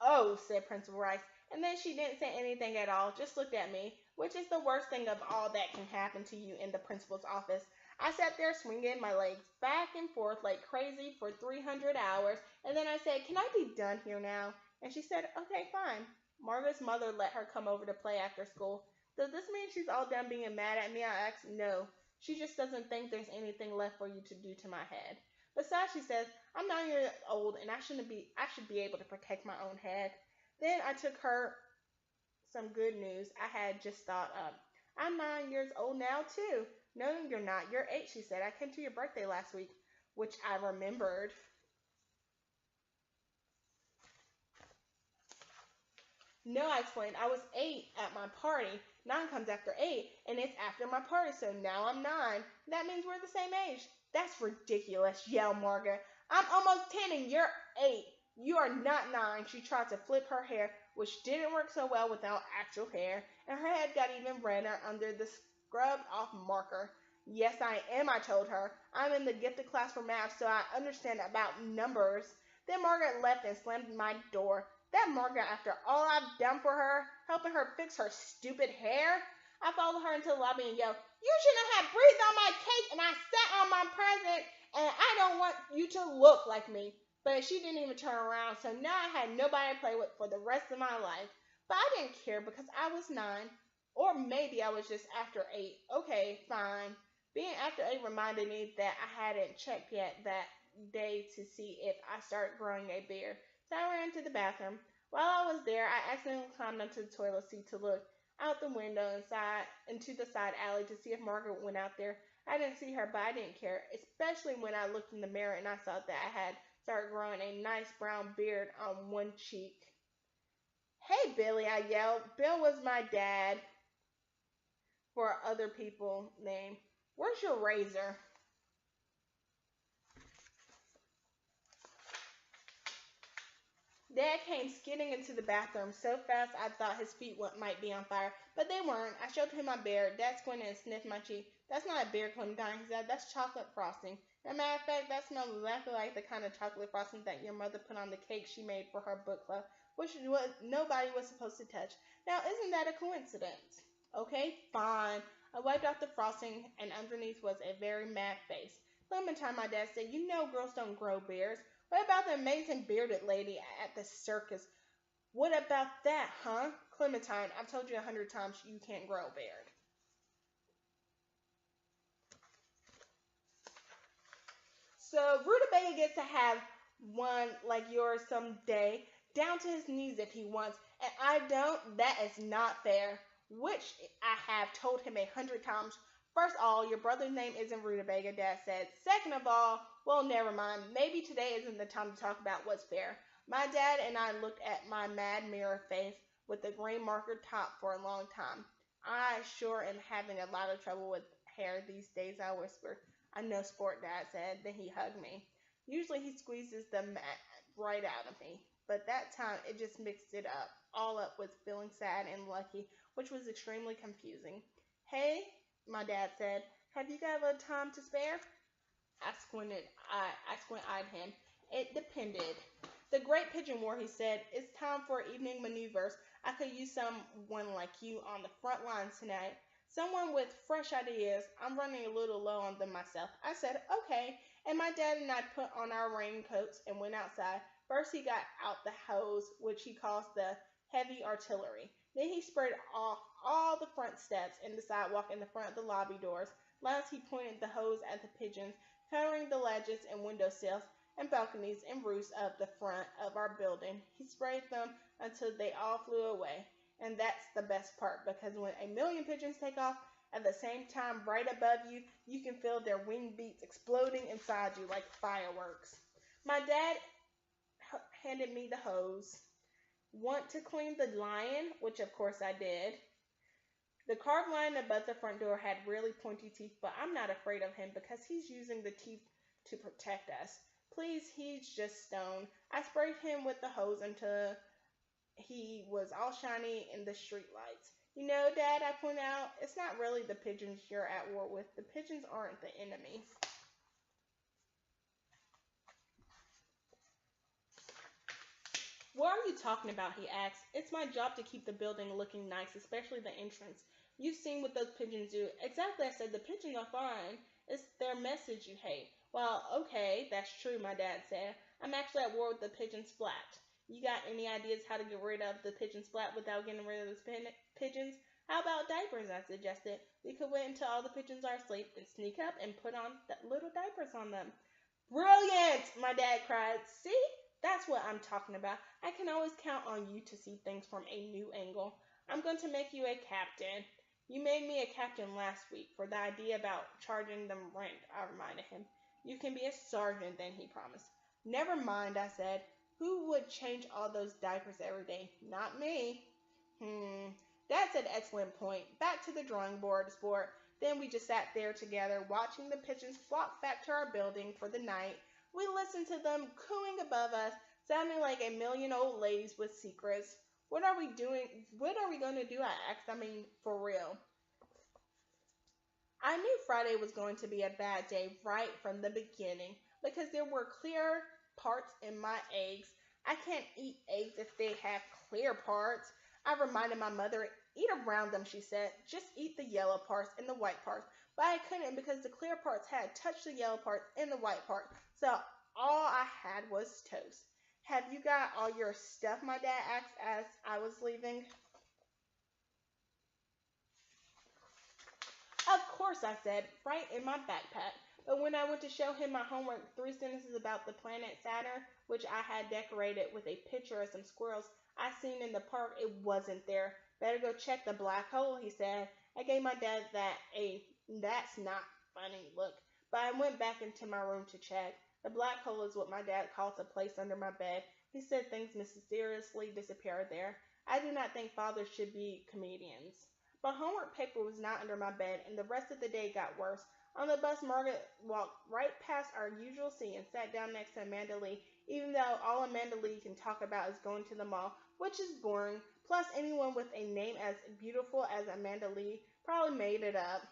Oh, said Principal Rice, and then she didn't say anything at all, just looked at me, which is the worst thing of all that can happen to you in the principal's office. I sat there swinging my legs back and forth like crazy for 300 hours, and then I said, "Can I be done here now?" And she said, "Okay, fine." Margaret's mother let her come over to play after school. Does this mean she's all done being mad at me? I asked. No. She just doesn't think there's anything left for you to do to my head. Besides, she says, I'm 9 years old and I should be able to protect my own head. Then I took her some good news I had just thought up. I'm 9 years old now too. No, you're not. You're 8, she said. I came to your birthday last week, which I remembered. No, I explained. I was 8 at my party. 9 comes after 8, and it's after my party, so now I'm 9. That means we're the same age. That's ridiculous, yelled Margaret. I'm almost 10 and you're 8. You are not 9. She tried to flip her hair, which didn't work so well without actual hair, and her head got even redder under the scrubbed off marker. Yes, I am, I told her. I'm in the gifted class for math, so I understand about numbers. Then Margaret left and slammed my door. That Margaret, after all I've done for her, helping her fix her stupid hair. I followed her into the lobby and yelled, You shouldn't have breathed on my cake and I sat on my present and I don't want you to look like me. But she didn't even turn around, so now I had nobody to play with for the rest of my life. But I didn't care because I was 9. Or maybe I was just after 8. Okay, fine. Being after 8 reminded me that I hadn't checked yet that day to see if I started growing a beard. So I ran to the bathroom. While I was there, I accidentally climbed onto the toilet seat to look out the window inside into the side alley to see if Margaret went out there. I didn't see her, but I didn't care, especially when I looked in the mirror and I saw that I had started growing a nice brown beard on one cheek. Hey, Billy, I yelled. Bill was my dad for other people's name. Where's your razor? Dad came skidding into the bathroom so fast I thought his feet might be on fire, but they weren't. I showed him my beard. Dad squinted and sniffed my cheek. That's not a beard, Clementine, he said. That's chocolate frosting. As a matter of fact, that smells exactly like the kind of chocolate frosting that your mother put on the cake she made for her book club, which nobody was supposed to touch. Now, isn't that a coincidence? Okay, fine. I wiped off the frosting, and underneath was a very mad face. Clementine, my dad said, you know girls don't grow beards. What about the amazing bearded lady at the circus? What about that, huh? Clementine, I've told you 100 times you can't grow a beard. So Rutabaga gets to have one like yours someday, down to his knees if he wants, and I don't. That is not fair. Which I have told him 100 times. First of all, your brother's name isn't Rutabaga, Dad said. Second of all, well, never mind. Maybe today isn't the time to talk about what's fair. My dad and I looked at my mad mirror face with the green marker top for a long time. I sure am having a lot of trouble with hair these days, I whispered. I know, sport, Dad said. Then he hugged me. Usually he squeezes the mat right out of me, but that time it just mixed it up, all up with feeling sad and lucky, which was extremely confusing. Hey, my dad said, have you got a time to spare? I squint-eyed him. It depended. The great pigeon war, he said, it's time for evening maneuvers. I could use someone like you on the front lines tonight. Someone with fresh ideas. I'm running a little low on them myself. I said, okay. And my dad and I put on our raincoats and went outside. First, he got out the hose, which he calls the heavy artillery. Then he sprayed off all the front steps and the sidewalk and the front of the lobby doors. Last, he pointed the hose at the pigeons, covering the ledges and window sills and balconies and roofs of the front of our building. He sprayed them until they all flew away. And that's the best part, because when a million pigeons take off at the same time right above you, you can feel their wing beats exploding inside you like fireworks. My dad handed me the hose. Want to clean the lion? Which of course I did. The carved lion above the front door had really pointy teeth, but I'm not afraid of him because he's using the teeth to protect us. Please, he's just stone. I sprayed him with the hose until he was all shiny in the street lights. You know, Dad, I point out, it's not really the pigeons you're at war with. The pigeons aren't the enemy. What are you talking about? He asked. It's my job to keep the building looking nice, especially the entrance. You've seen what those pigeons do. Exactly, I said. The pigeons are fine. It's their message you hate. Well, okay, that's true, my dad said. I'm actually at war with the pigeon splat. You got any ideas how to get rid of the pigeon splat without getting rid of those pigeons? How about diapers? I suggested. We could wait until all the pigeons are asleep and sneak up and put on little diapers on them. Brilliant! My dad cried. See? That's what I'm talking about. I can always count on you to see things from a new angle. I'm going to make you a captain. You made me a captain last week for the idea about charging them rent, I reminded him. You can be a sergeant then, he promised. Never mind, I said. Who would change all those diapers every day? Not me. That's an excellent point. Back to the drawing board, sport. Then we just sat there together, watching the pigeons flock back to our building for the night. We listened to them cooing above us, sounding like a million old ladies with secrets. What are we doing? What are we going to do? I asked. I mean, for real. I knew Friday was going to be a bad day right from the beginning because there were clear parts in my eggs. I can't eat eggs if they have clear parts. I reminded my mother, eat around them, she said. Just eat the yellow parts and the white parts. But I couldn't because the clear parts had touched the yellow parts and the white part. So all I had was toast. Have you got all your stuff? My dad asked as I was leaving. Of course, I said, right in my backpack. But when I went to show him my homework, 3 sentences about the planet Saturn, which I had decorated with a picture of some squirrels I seen in the park, it wasn't there. Better go check the black hole, he said. I gave my dad that's not funny look, but I went back into my room to check. The black hole is what my dad calls a place under my bed. He said things mysteriously disappear there. I do not think fathers should be comedians. But homework paper was not under my bed, and the rest of the day got worse. On the bus, Margaret walked right past our usual seat and sat down next to Amanda Lee, even though all Amanda Lee can talk about is going to the mall, which is boring. Plus, anyone with a name as beautiful as Amanda Lee probably made it up.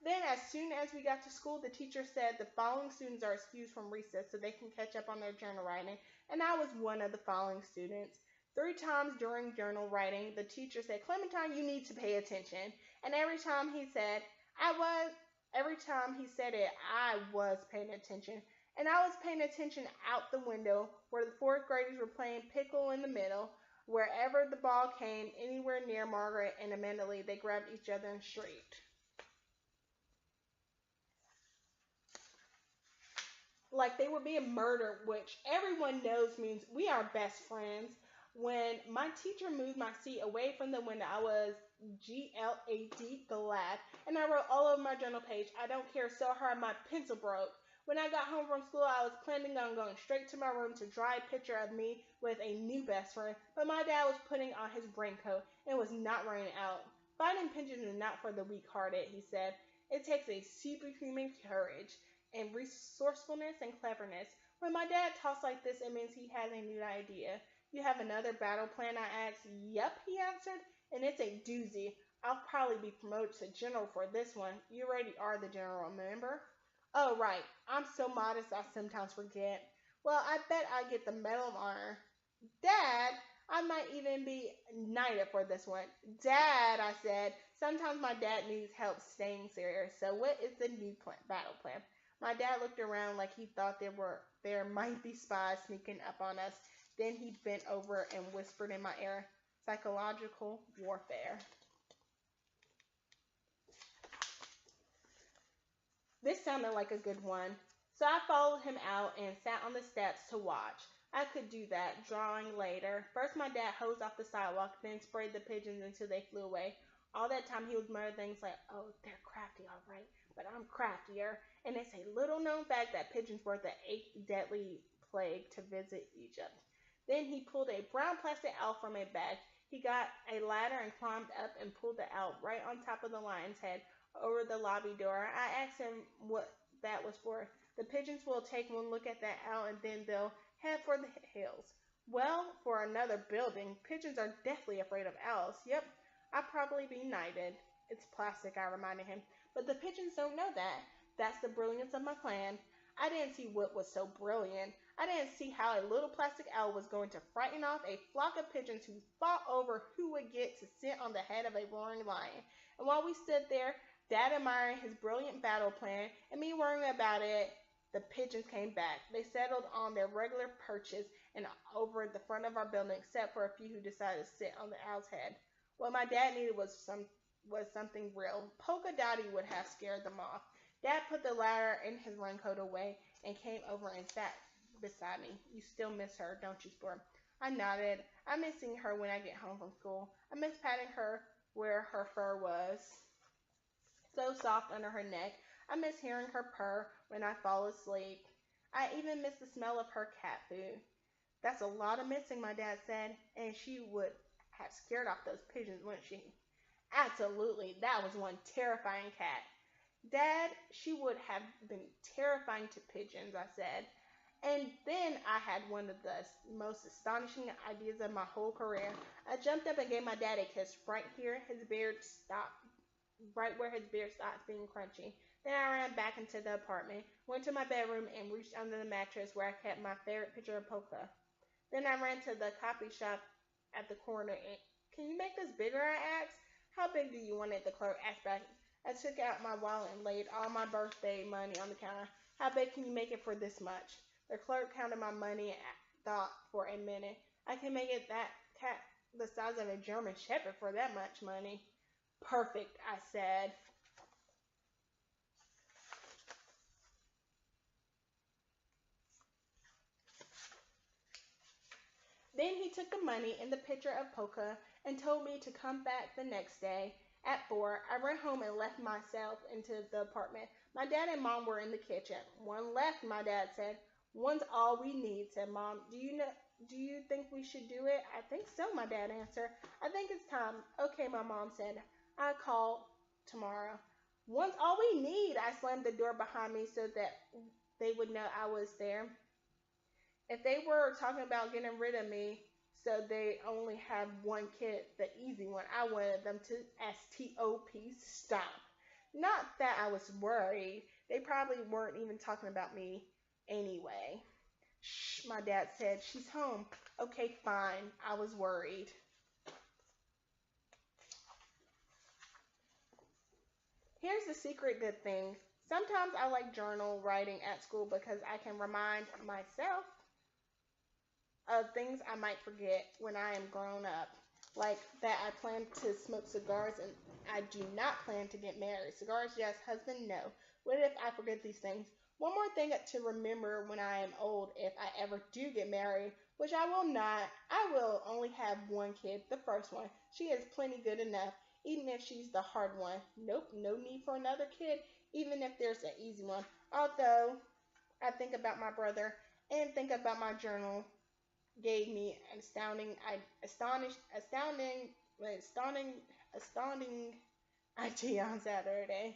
Then, as soon as we got to school, the teacher said the following students are excused from recess so they can catch up on their journal writing, and I was one of the following students. 3 times during journal writing, the teacher said, Clementine, you need to pay attention. And every time he said it, I was paying attention. And I was paying attention out the window where the fourth graders were playing pickle in the middle. Wherever the ball came, anywhere near Margaret and Amanda Lee, they grabbed each other and shrieked. Like they were being murdered, which everyone knows means we are best friends. When my teacher moved my seat away from the window, I was glad, and I wrote all over my journal page, I don't care so hard my pencil broke. When I got home from school, I was planning on going straight to my room to draw a picture of me with a new best friend, but my dad was putting on his raincoat and was not raining out. Fighting pigeons is not for the weak-hearted, he said. It takes a superhuman courage and resourcefulness and cleverness. When my dad talks like this, it means he has a new idea. You have another battle plan? I asked. Yep, he answered, and it's a doozy. I'll probably be promoted to general for this one. You already are the general, remember? Oh, right. I'm so modest I sometimes forget. Well, I bet I get the Medal of Honor. Dad, I might even be knighted for this one. Dad, I said, sometimes my dad needs help staying serious. So what is the new battle plan? My dad looked around like he thought there might be spies sneaking up on us. Then he bent over and whispered in my ear, psychological warfare. This sounded like a good one. So I followed him out and sat on the steps to watch. I could do that, drawing later. First my dad hosed off the sidewalk, then sprayed the pigeons until they flew away. All that time he was muttering things like, oh, they're crafty, all right, but I'm craftier. And it's a little known fact that pigeons were the 8th deadly plague to visit Egypt. Then he pulled a brown plastic owl from a bag. He got a ladder and climbed up and pulled the owl right on top of the lion's head over the lobby door. I asked him what that was for. The pigeons will take one look at that owl and then they'll head for the hills. Well, for another building, pigeons are deathly afraid of owls. Yep, I'd probably be knighted. It's plastic, I reminded him. But the pigeons don't know that. That's the brilliance of my plan. I didn't see what was so brilliant. I didn't see how a little plastic owl was going to frighten off a flock of pigeons who fought over who would get to sit on the head of a roaring lion. And while we stood there, Dad admiring his brilliant battle plan and me worrying about it, the pigeons came back. They settled on their regular perches and over the front of our building, except for a few who decided to sit on the owl's head. What my dad needed was something real. Polka Dotty would have scared them off. Dad put the ladder in his raincoat away and came over and sat beside me. You still miss her, don't you, Sport? I nodded. I miss seeing her when I get home from school. I miss patting her where her fur was so soft under her neck. I miss hearing her purr when I fall asleep. I even miss the smell of her cat food. That's a lot of missing, my dad said, and she would have scared off those pigeons, wouldn't she? Absolutely, that was one terrifying cat. Dad, she would have been terrifying to pigeons, I said. And then I had one of the most astonishing ideas of my whole career. I jumped up and gave my dad a kiss right here. His beard stopped, right where his beard stopped being crunchy. Then I ran back into the apartment, went to my bedroom, and reached under the mattress where I kept my favorite picture of Polka. Then I ran to the coffee shop at the corner. And, can you make this bigger? I asked. How big do you want it? The clerk asked back. I took out my wallet and laid all my birthday money on the counter. How big can you make it for this much? The clerk counted my money and thought for a minute. I can make it that cat the size of a German shepherd for that much money. Perfect, I said. Then he took the money and the picture of Polka and told me to come back the next day. At 4, I ran home and left myself into the apartment. My dad and mom were in the kitchen. One left, my dad said. One's all we need, said mom. Do you think we should do it? I think so, my dad answered. I think it's time. Okay, my mom said. I'll call tomorrow. One's all we need. I slammed the door behind me so that they would know I was there. If they were talking about getting rid of me, so they only have one kid, the easy one, I wanted them to stop. Stop. Not that I was worried. They probably weren't even talking about me anyway. Shh, my dad said. She's home. Okay, fine. I was worried. Here's the secret good thing. Sometimes I like journal writing at school because I can remind myself of things I might forget when I am grown up. Like that I plan to smoke cigars and I do not plan to get married. Cigars, yes. Husband, no. What if I forget these things? One more thing to remember when I am old, if I ever do get married, which I will not, I will only have one kid, the first one. She is plenty good enough, even if she's the hard one. Nope, no need for another kid, even if there's an easy one. Although, I think about my brother and think about my journal gave me an astounding idea on Saturday.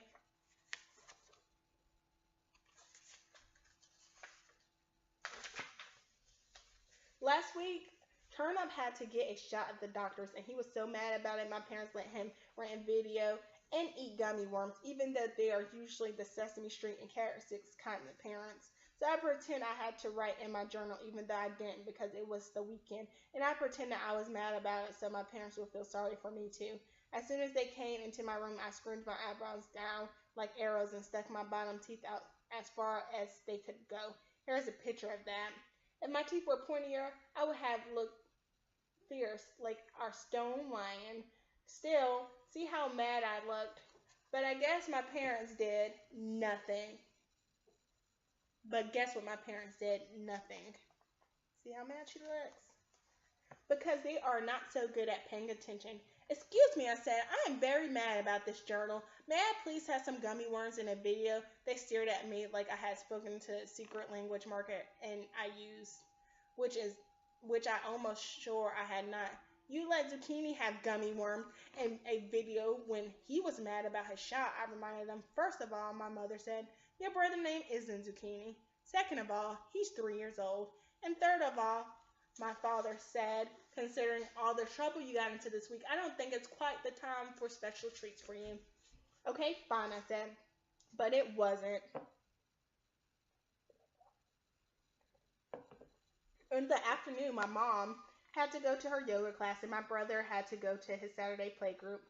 Last week, Turnip had to get a shot at the doctor's, and he was so mad about it. My parents let him rent video and eat gummy worms, even though they are usually the Sesame Street and Carrot Sticks kind of parents. So I pretend I had to write in my journal, even though I didn't, because it was the weekend. And I pretended I was mad about it, so my parents would feel sorry for me too. As soon as they came into my room, I screwed my eyebrows down like arrows and stuck my bottom teeth out as far as they could go. Here's a picture of that. If my teeth were pointier, I would have looked fierce like our stone lion. Still, see how mad I looked. But I guess my parents did nothing. But guess what my parents did? Nothing. See how mad she looks? Because they are not so good at paying attention. Excuse me, I said. I am very mad about this journal. May I please have some gummy worms in a video? They stared at me like I had spoken to a secret language market and I use, which is which I almost sure I had not. You let Zucchini have gummy worms in a video when he was mad about his shot. I reminded them, first of all, my mother said, your brother's name isn't Zucchini. Second of all, he's 3 years old. And third of all, my father said, considering all the trouble you got into this week, I don't think it's quite the time for special treats for you. Okay, fine, I said. But it wasn't. In the afternoon, my mom had to go to her yoga class, and my brother had to go to his Saturday play group.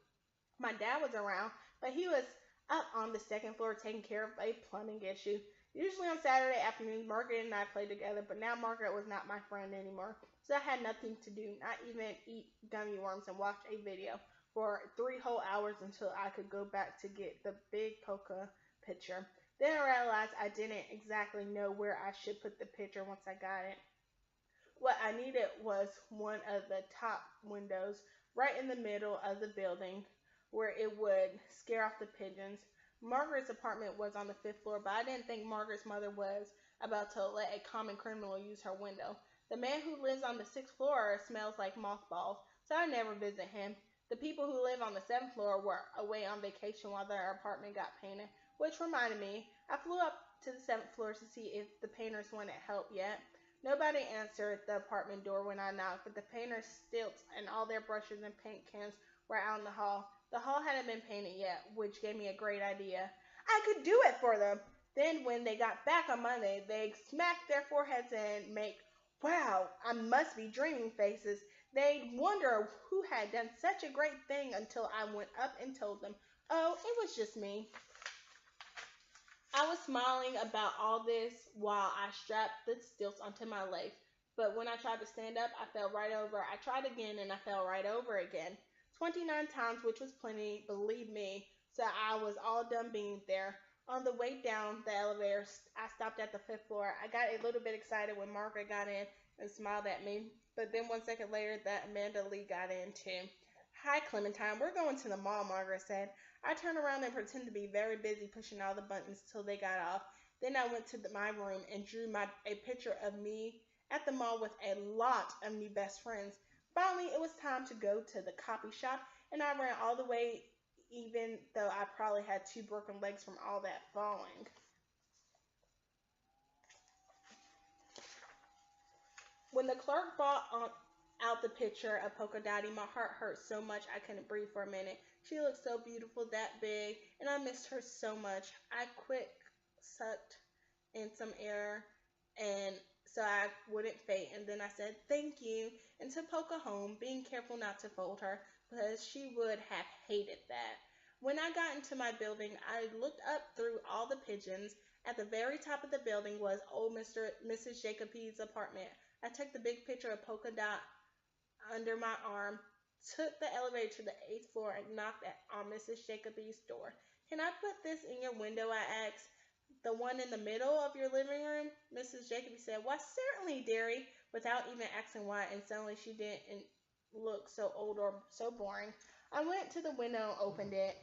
My dad was around, but he was up on the second floor taking care of a plumbing issue. Usually on Saturday afternoons, Margaret and I played together, but now Margaret was not my friend anymore, so I had nothing to do, not even eat gummy worms and watch a video for 3 whole hours until I could go back to get the big Poca picture. Then I realized I didn't exactly know where I should put the picture once I got it. What I needed was one of the top windows right in the middle of the building where it would scare off the pigeons. Margaret's apartment was on the fifth floor, but I didn't think Margaret's mother was about to let a common criminal use her window. The man who lives on the sixth floor smells like mothballs, so I never visit him. The people who live on the seventh floor were away on vacation while their apartment got painted, which reminded me, I flew up to the seventh floor to see if the painters wanted help yet. Nobody answered the apartment door when I knocked, but the painters' stilts and all their brushes and paint cans were out in the hall. The hall hadn't been painted yet, which gave me a great idea. I could do it for them. Then, when they got back on Monday, they'd smack their foreheads and make, wow, I must be dreaming faces. They'd wonder who had done such a great thing until I went up and told them, oh, it was just me. I was smiling about all this while I strapped the stilts onto my legs, but when I tried to stand up, I fell right over. I tried again and I fell right over again. 29 times, which was plenty, believe me, so I was all done being there. On the way down the elevator, I stopped at the fifth floor. I got a little bit excited when Margaret got in and smiled at me, but then 1 second later, that Amanda Lee got in too. Hi, Clementine. We're going to the mall, Margaret said. I turned around and pretended to be very busy pushing all the buttons till they got off. Then I went to my room and drew a picture of me at the mall with a lot of new best friends. Finally, it was time to go to the copy shop, and I ran all the way, even though I probably had 2 broken legs from all that falling. When the clerk brought out the picture of Polka Dotty, my heart hurt so much I couldn't breathe for a minute. She looked so beautiful, that big, and I missed her so much. I quick sucked in some air and so I wouldn't faint, and then I said thank you and took Polka home, being careful not to fold her because she would have hated that. When I got into my building, I looked up through all the pigeons. At the very top of the building was old Mrs. Jacob's apartment. I took the big picture of Polka Dot under my arm, took the elevator to the eighth floor, and knocked on Mrs. Jacob's door. Can I put this in your window? I asked. The one in the middle of your living room? Mrs. Jacoby said. Why, certainly, dearie, without even asking why, and suddenly she didn't look so old or so boring. I went to the window and opened it.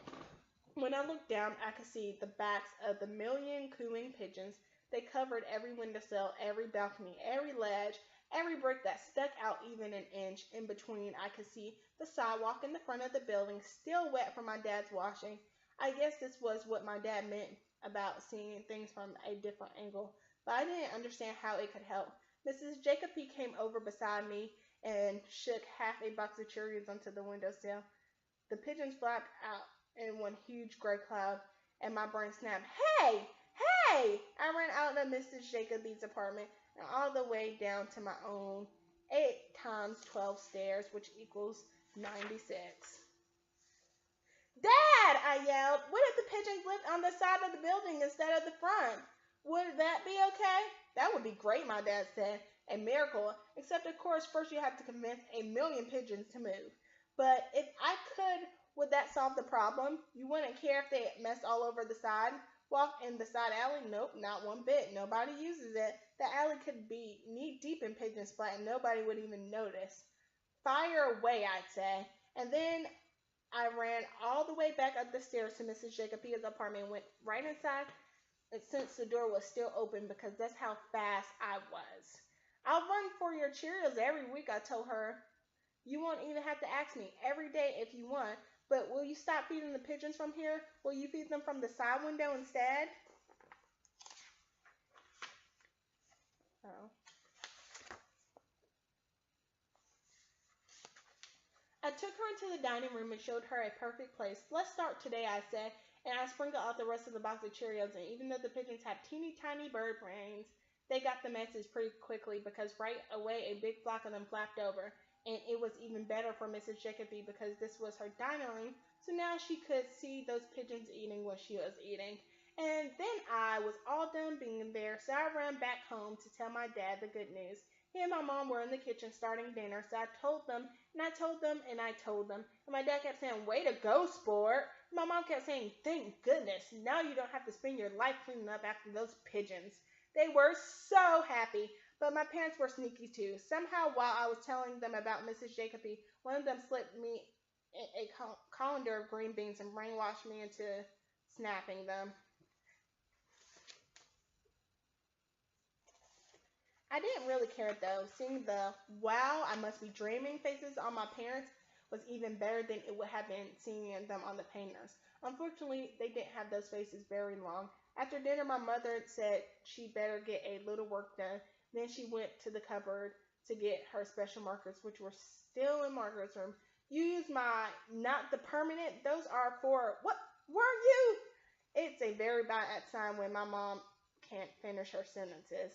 When I looked down, I could see the backs of the million cooing pigeons. They covered every windowsill, every balcony, every ledge, every brick that stuck out even an inch. In between, I could see the sidewalk in the front of the building, still wet from my dad's washing. I guess this was what my dad meant about seeing things from a different angle, but I didn't understand how it could help. Mrs. Jacoby came over beside me and shook half a box of Cheerios onto the windowsill. The pigeons flapped out in one huge gray cloud, and my brain snapped. Hey! Hey! I ran out of Mrs. Jacoby's apartment and all the way down to my own 8 times 12 stairs, which equals 96. Dad! I yelled. What if the pigeons lived on the side of the building instead of the front? Would that be okay? That would be great, my dad said. A miracle, except of course first you have to convince a million pigeons to move. But if I could, would that solve the problem? You wouldn't care if they messed all over the side? Walk in the side alley? Nope, not one bit. Nobody uses it. The alley could be knee deep in pigeon splat and nobody would even notice. Fire away, I'd say. And then I ran all the way back up the stairs to Mrs. Jacob's apartment and went right inside since the door was still open because that's how fast I was. I'll run for your Cheerios every week, I told her. You won't even have to ask me every day if you want, but will you stop feeding the pigeons from here? Will you feed them from the side window instead? Oh. I took her into the dining room and showed her a perfect place. Let's start today, I said, and I sprinkled out the rest of the box of Cheerios. And even though the pigeons had teeny tiny bird brains, they got the message pretty quickly because right away a big flock of them flapped over. And it was even better for Mrs. Jacoby because this was her dining room, so now she could see those pigeons eating what she was eating. And then I was all done being there, so I ran back home to tell my dad the good news. He and my mom were in the kitchen starting dinner, so I told them, and I told them, and I told them. And my dad kept saying, way to go, sport. And my mom kept saying, thank goodness, now you don't have to spend your life cleaning up after those pigeons. They were so happy, but my parents were sneaky too. Somehow, while I was telling them about Mrs. Jacoby, one of them slipped me a colander of green beans and brainwashed me into snapping them. I didn't really care though. Seeing the wow, I must be dreaming faces on my parents was even better than it would have been seeing them on the painters. Unfortunately, they didn't have those faces very long. After dinner, my mother said she better get a little work done. Then she went to the cupboard to get her special markers, which were still in Margaret's room. You use my not the permanent. Those are for what were you? It's a very bad sign when my mom can't finish her sentences.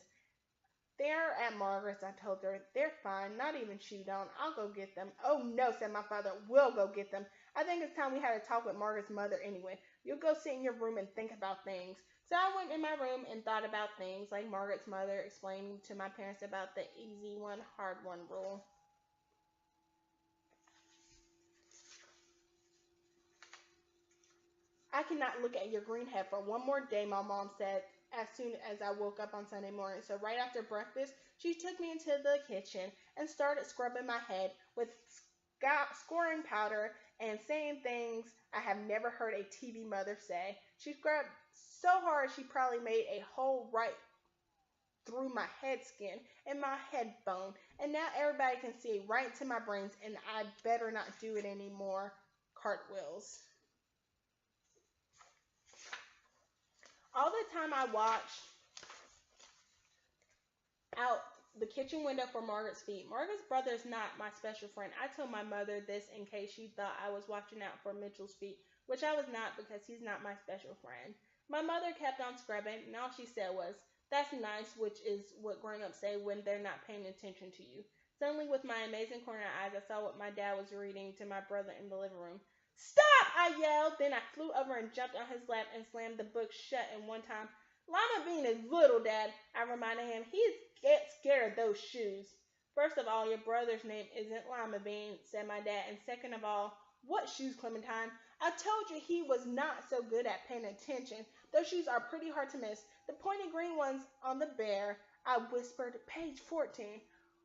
They're at Margaret's, I told her. They're fine, not even chewed on. I'll go get them. Oh no, said my father. We'll go get them. I think it's time we had a talk with Margaret's mother anyway. You'll go sit in your room and think about things. So I went in my room and thought about things, like Margaret's mother explaining to my parents about the easy one, hard one rule. I cannot look at your green head for one more day, my mom said as soon as I woke up on Sunday morning. So right after breakfast, she took me into the kitchen and started scrubbing my head with scoring powder and saying things I have never heard a TV mother say. She scrubbed so hard she probably made a hole right through my head skin and my head bone. And now everybody can see right into my brains, and I better not do it anymore. Cartwheels. All the time I watched out the kitchen window for Margaret's feet. Margaret's brother is not my special friend. I told my mother this in case she thought I was watching out for Mitchell's feet, which I was not because he's not my special friend. My mother kept on scrubbing, and all she said was, that's nice, which is what grown ups say when they're not paying attention to you. Suddenly, with my amazing corner eyes, I saw what my dad was reading to my brother in the living room. Stop! I yelled. Then I flew over and jumped on his lap and slammed the book shut in one time. Lima Bean is little, Dad, I reminded him. He gets scared of those shoes. First of all, your brother's name isn't Lima Bean, said my dad. And second of all, what shoes, Clementine? I told you he was not so good at paying attention. Those shoes are pretty hard to miss. The pointy green ones on the bear, I whispered, page 14.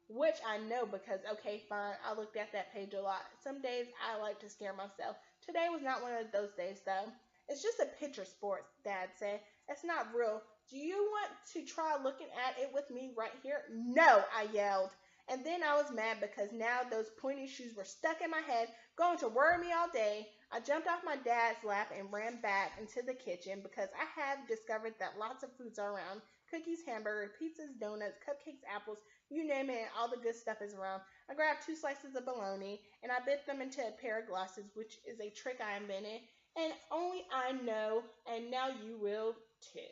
Which I know because, okay, fine, I looked at that page a lot. Some days I like to scare myself. Today was not one of those days, though. It's just a picture sport, Dad said. It's not real. Do you want to try looking at it with me right here? No, I yelled. And then I was mad because now those pointy shoes were stuck in my head, going to worry me all day. I jumped off my dad's lap and ran back into the kitchen because I have discovered that lots of foods are around. Cookies, hamburgers, pizzas, donuts, cupcakes, apples, you name it, and all the good stuff is around. I grabbed 2 slices of bologna and I bit them into a pair of glasses, which is a trick I invented, and only I know, and now you will too.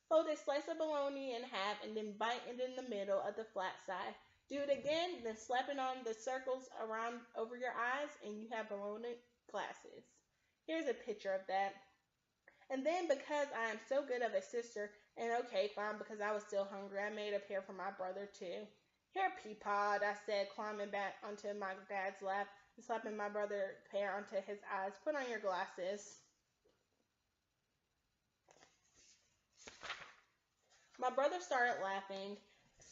Fold a slice of bologna in half and then bite it in the middle of the flat side. Do it again, then slap it on the circles around over your eyes, and you have bologna glasses. Here's a picture of that. And then because I am so good of a sister, and okay, fine, because I was still hungry, I made a pair for my brother too. Here, Peapod, I said, climbing back onto my dad's lap and slapping my brother pair onto his eyes. Put on your glasses. My brother started laughing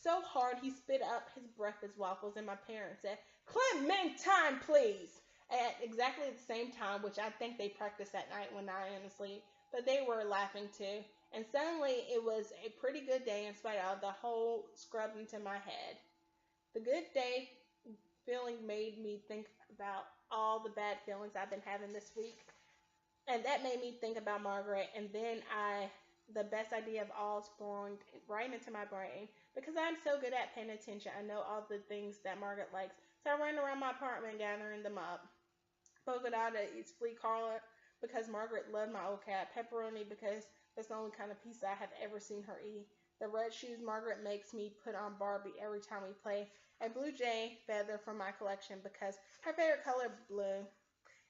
so hard he spit up his breakfast waffles, and my parents said, Clementine, please! At exactly the same time, which I think they practiced at night when I am asleep, but they were laughing too. And suddenly it was a pretty good day in spite of the whole scrubbed into my head. The good day feeling made me think about all the bad feelings I've been having this week. And that made me think about Margaret. And then the best idea of all spawned right into my brain. Because I'm so good at paying attention, I know all the things that Margaret likes. So I ran around my apartment gathering them up. Polka dot eats flea collar because Margaret loved my old cat. Pepperoni because that's the only kind of pizza I have ever seen her eat. The red shoes Margaret makes me put on Barbie every time we play. A blue jay feather from my collection because her favorite color blue.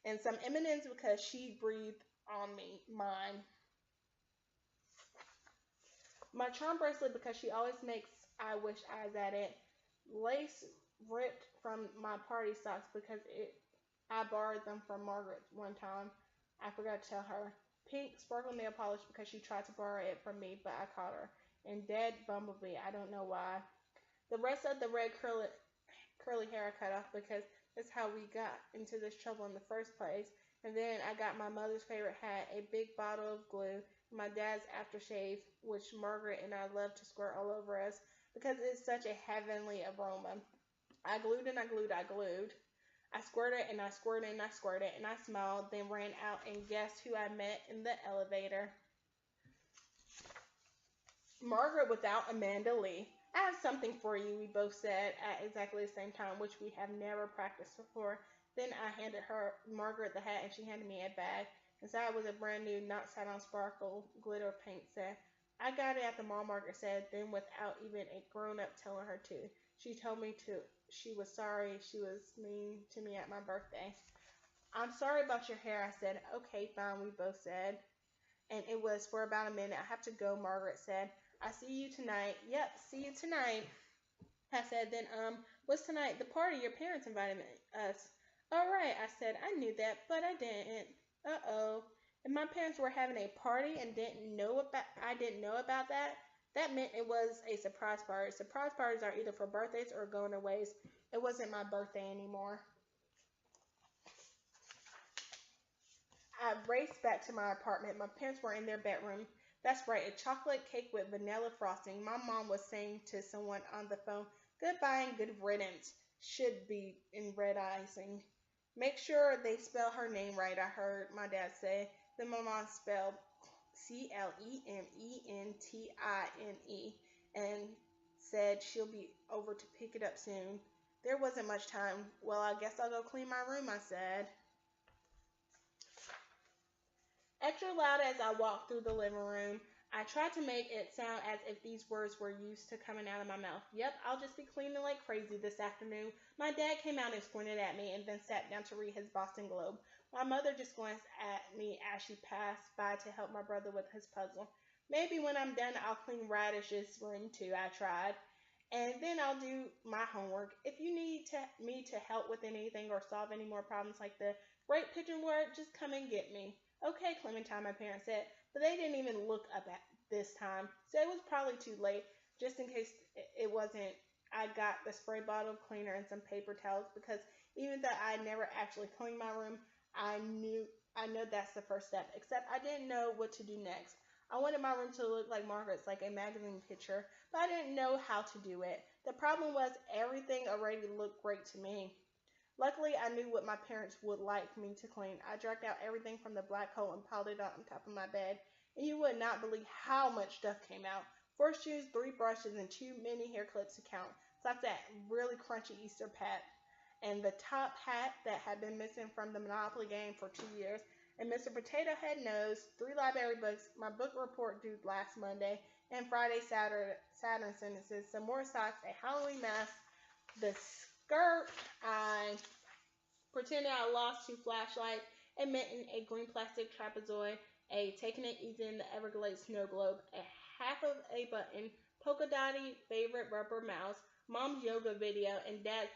And some M&Ms because she breathed on me, mine. My charm bracelet because she always makes I wish eyes at it. Lace ripped from my party socks because I borrowed them from Margaret one time. I forgot to tell her. Pink sparkle nail polish because she tried to borrow it from me, but I caught her. And dead bumblebee, I don't know why. The rest of the red curly hair I cut off because that's how we got into this trouble in the first place. And then I got my mother's favorite hat, a big bottle of glue, and my dad's aftershave, which Margaret and I love to squirt all over us because it's such a heavenly aroma. I glued and I glued, I glued. I squirted and I squirted and I squirted and I smiled, then ran out and guessed who I met in the elevator? Margaret without Amanda Lee. I have something for you, we both said at exactly the same time, which we have never practiced before. Then I handed her Margaret the hat and she handed me a bag. Inside was a brand new, not sat on sparkle, glitter paint set. I got it at the mall, Margaret said, then without even a grown up telling her to. She told me she was sorry she was mean to me at my birthday. I'm sorry about your hair, I said. Okay, fine, we both said. And it was for about a minute. I have to go, Margaret said. I see you tonight. Yep, see you tonight. I said, then, what's tonight? The party your parents invited us. All right, I said, I knew that, but I didn't. Uh-oh. If my parents were having a party and I didn't know about that, that meant it was a surprise party. Surprise parties are either for birthdays or going aways. It wasn't my birthday anymore. I raced back to my apartment. My parents were in their bedroom. That's right, a chocolate cake with vanilla frosting. My mom was saying to someone on the phone, goodbye and good riddance. Should be in red icing. Make sure they spell her name right, I heard my dad say. Then my mom spelled Clementine and said she'll be over to pick it up soon. There wasn't much time. Well, I guess I'll go clean my room, I said. Extra loud as I walked through the living room, I tried to make it sound as if these words were used to coming out of my mouth. Yep, I'll just be cleaning like crazy this afternoon. My dad came out and squinted at me and then sat down to read his Boston Globe. My mother just glanced at me as she passed by to help my brother with his puzzle. Maybe when I'm done, I'll clean Radish's room too, I tried. And then I'll do my homework. If you need me to help with anything or solve any more problems like the great pigeon word, just come and get me. Okay, Clementine, my parents said, but they didn't even look up at this time, so it was probably too late. Just in case it wasn't, I got the spray bottle cleaner and some paper towels because even though I never actually cleaned my room, I know that's the first step, except I didn't know what to do next. I wanted my room to look like Margaret's, like a magazine picture, but I didn't know how to do it. The problem was everything already looked great to me. Luckily, I knew what my parents would like me to clean. I dragged out everything from the black hole and piled it on top of my bed, and you would not believe how much stuff came out. 4 shoes, 3 brushes, and 2 mini hair clips to count. Socks that really crunchy Easter pat, and the top hat that had been missing from the Monopoly game for 2 years, and Mr. Potato Head knows, 3 library books, my book report due last Monday, and Friday Saturn sentences, some more socks, a Halloween mask, the skirt I pretended I lost 2 flashlights, a mitten, a green plastic trapezoid, a taking it easy in the Everglades snow globe, a half of a button, polka dotty favorite rubber mouse, mom's yoga video, and dad's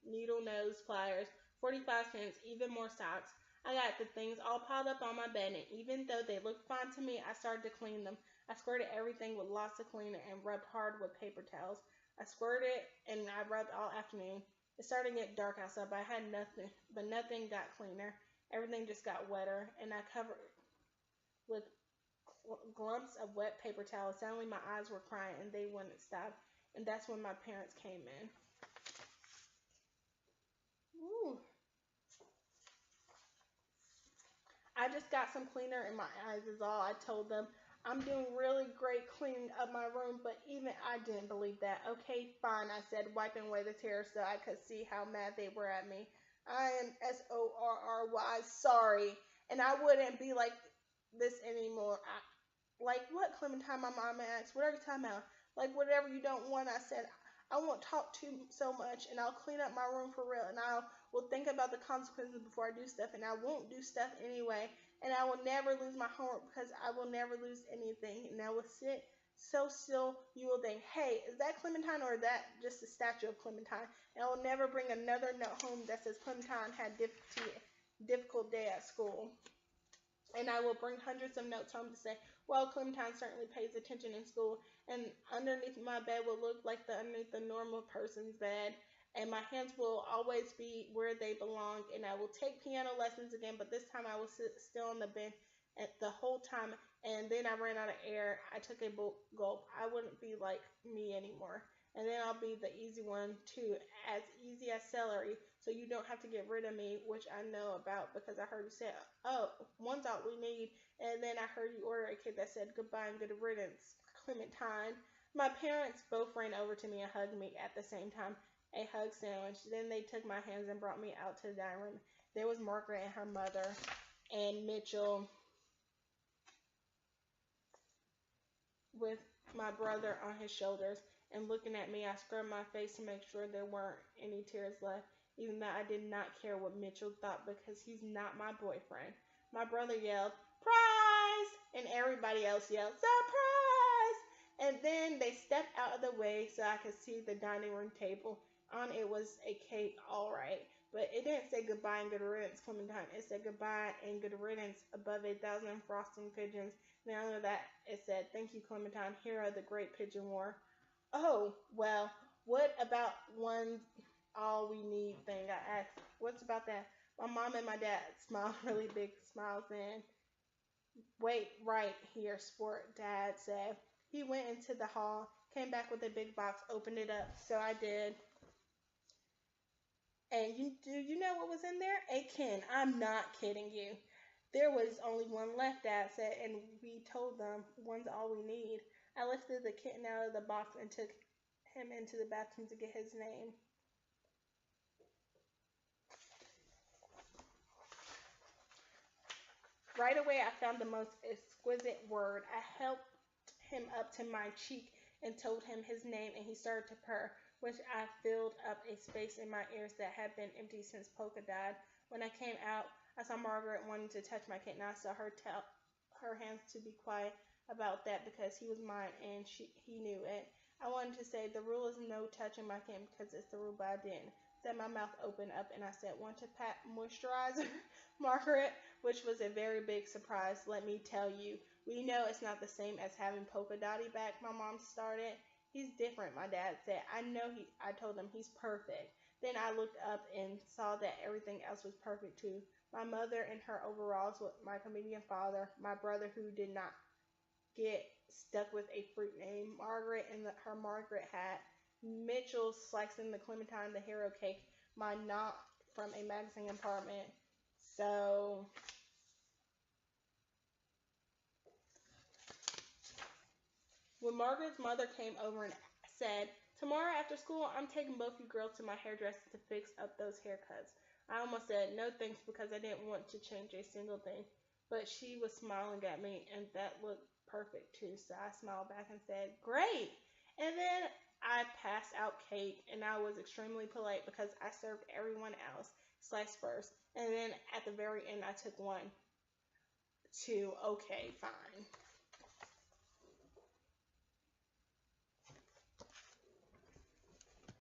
needle nose pliers, 45 cents, even more socks. I got the things all piled up on my bed, and even though they looked fine to me, I started to clean them. I squirted everything with lots of cleaner and rubbed hard with paper towels. I squirted and I rubbed all afternoon. It started to get dark outside, but nothing got cleaner. Everything just got wetter, and I covered with glumps of wet paper towel. Suddenly my eyes were crying and they wouldn't stop. And that's when my parents came in. Ooh. I just got some cleaner in my eyes is all I told them. I'm doing really great cleaning up my room, but even I didn't believe that. Okay, fine, I said, wiping away the tears so I could see how mad they were at me. I am sorry, sorry, and I wouldn't be like this anymore. Like what, Clementine? My mom asked. What are you talking about? Like whatever you don't want. I said. I won't talk too so much, and I'll clean up my room for real, and I will think about the consequences before I do stuff, and I won't do stuff anyway, and I will never lose my homework because I will never lose anything, and I will sit so still you will think, hey, is that Clementine or is that just a statue of Clementine? And I will never bring another note home that says Clementine had difficult day at school. And I will bring hundreds of notes home to say, well, Clementine certainly pays attention in school. And underneath my bed will look like the underneath the normal person's bed. And my hands will always be where they belong. And I will take piano lessons again, but this time I will sit still on the bench at the whole time. And then I ran out of air. I took a gulp. I wouldn't be like me anymore. And then I'll be the easy one too, as easy as celery. So you don't have to get rid of me, which I know about because I heard you say, oh, one's all we need. And then I heard you order a cake that said goodbye and good riddance, Clementine. My parents both ran over to me and hugged me at the same time, a hug sandwich. Then they took my hands and brought me out to the dining room. There was Margaret and her mother and Mitchell with my brother on his shoulders. And looking at me, I scrubbed my face to make sure there weren't any tears left, even though I did not care what Mitchell thought because he's not my boyfriend. My brother yelled, "Prize!" and everybody else yelled, "Surprise!" And then they stepped out of the way so I could see the dining room table. On it was a cake, all right, but it didn't say goodbye and good riddance, Clementine. It said goodbye and good riddance above 1,000 frosting pigeons. And under that, it said, "Thank you, Clementine, hero of the Great Pigeon War." Oh, well, what about one all we need thing? I asked. What's about that? My mom and my dad smiled really big smiles then. Wait right here, sport, Dad said. He went into the hall, came back with a big box, opened it up. So I did. And you know what was in there? A kitten. I'm not kidding you. There was only one left, Dad said, and we told them one's all we need. I lifted the kitten out of the box and took him into the bathroom to get his name. Right away, I found the most exquisite word. I helped him up to my cheek and told him his name, and he started to purr, which I filled up a space in my ears that had been empty since Polka died. When I came out, I saw Margaret wanting to touch my kitten. I saw her tell her hands to be quiet about that because he was mine and he knew it. I wanted to say the rule is no touching my kitten because it's the rule, but I didn't. Then my mouth opened up and I said, "Want to pat moisturizer, Margaret?" Which was a very big surprise, let me tell you. We know it's not the same as having Polka Dotty back, my mom started. He's different, my dad said. I told him he's perfect. Then I looked up and saw that everything else was perfect too. My mother in her overalls with my comedian father, my brother who did not get stuck with a fruit name, Margaret in her Margaret hat, Mitchell slicing the Clementine the hero cake, my knot from a magazine apartment. So when Margaret's mother came over and said, "Tomorrow after school, I'm taking both you girls to my hairdresser to fix up those haircuts," I almost said no thanks because I didn't want to change a single thing. But she was smiling at me, and that looked perfect too. So I smiled back and said, "Great." And then I passed out cake, and I was extremely polite because I served everyone else slice first. And then at the very end, I took one, two. Okay, fine.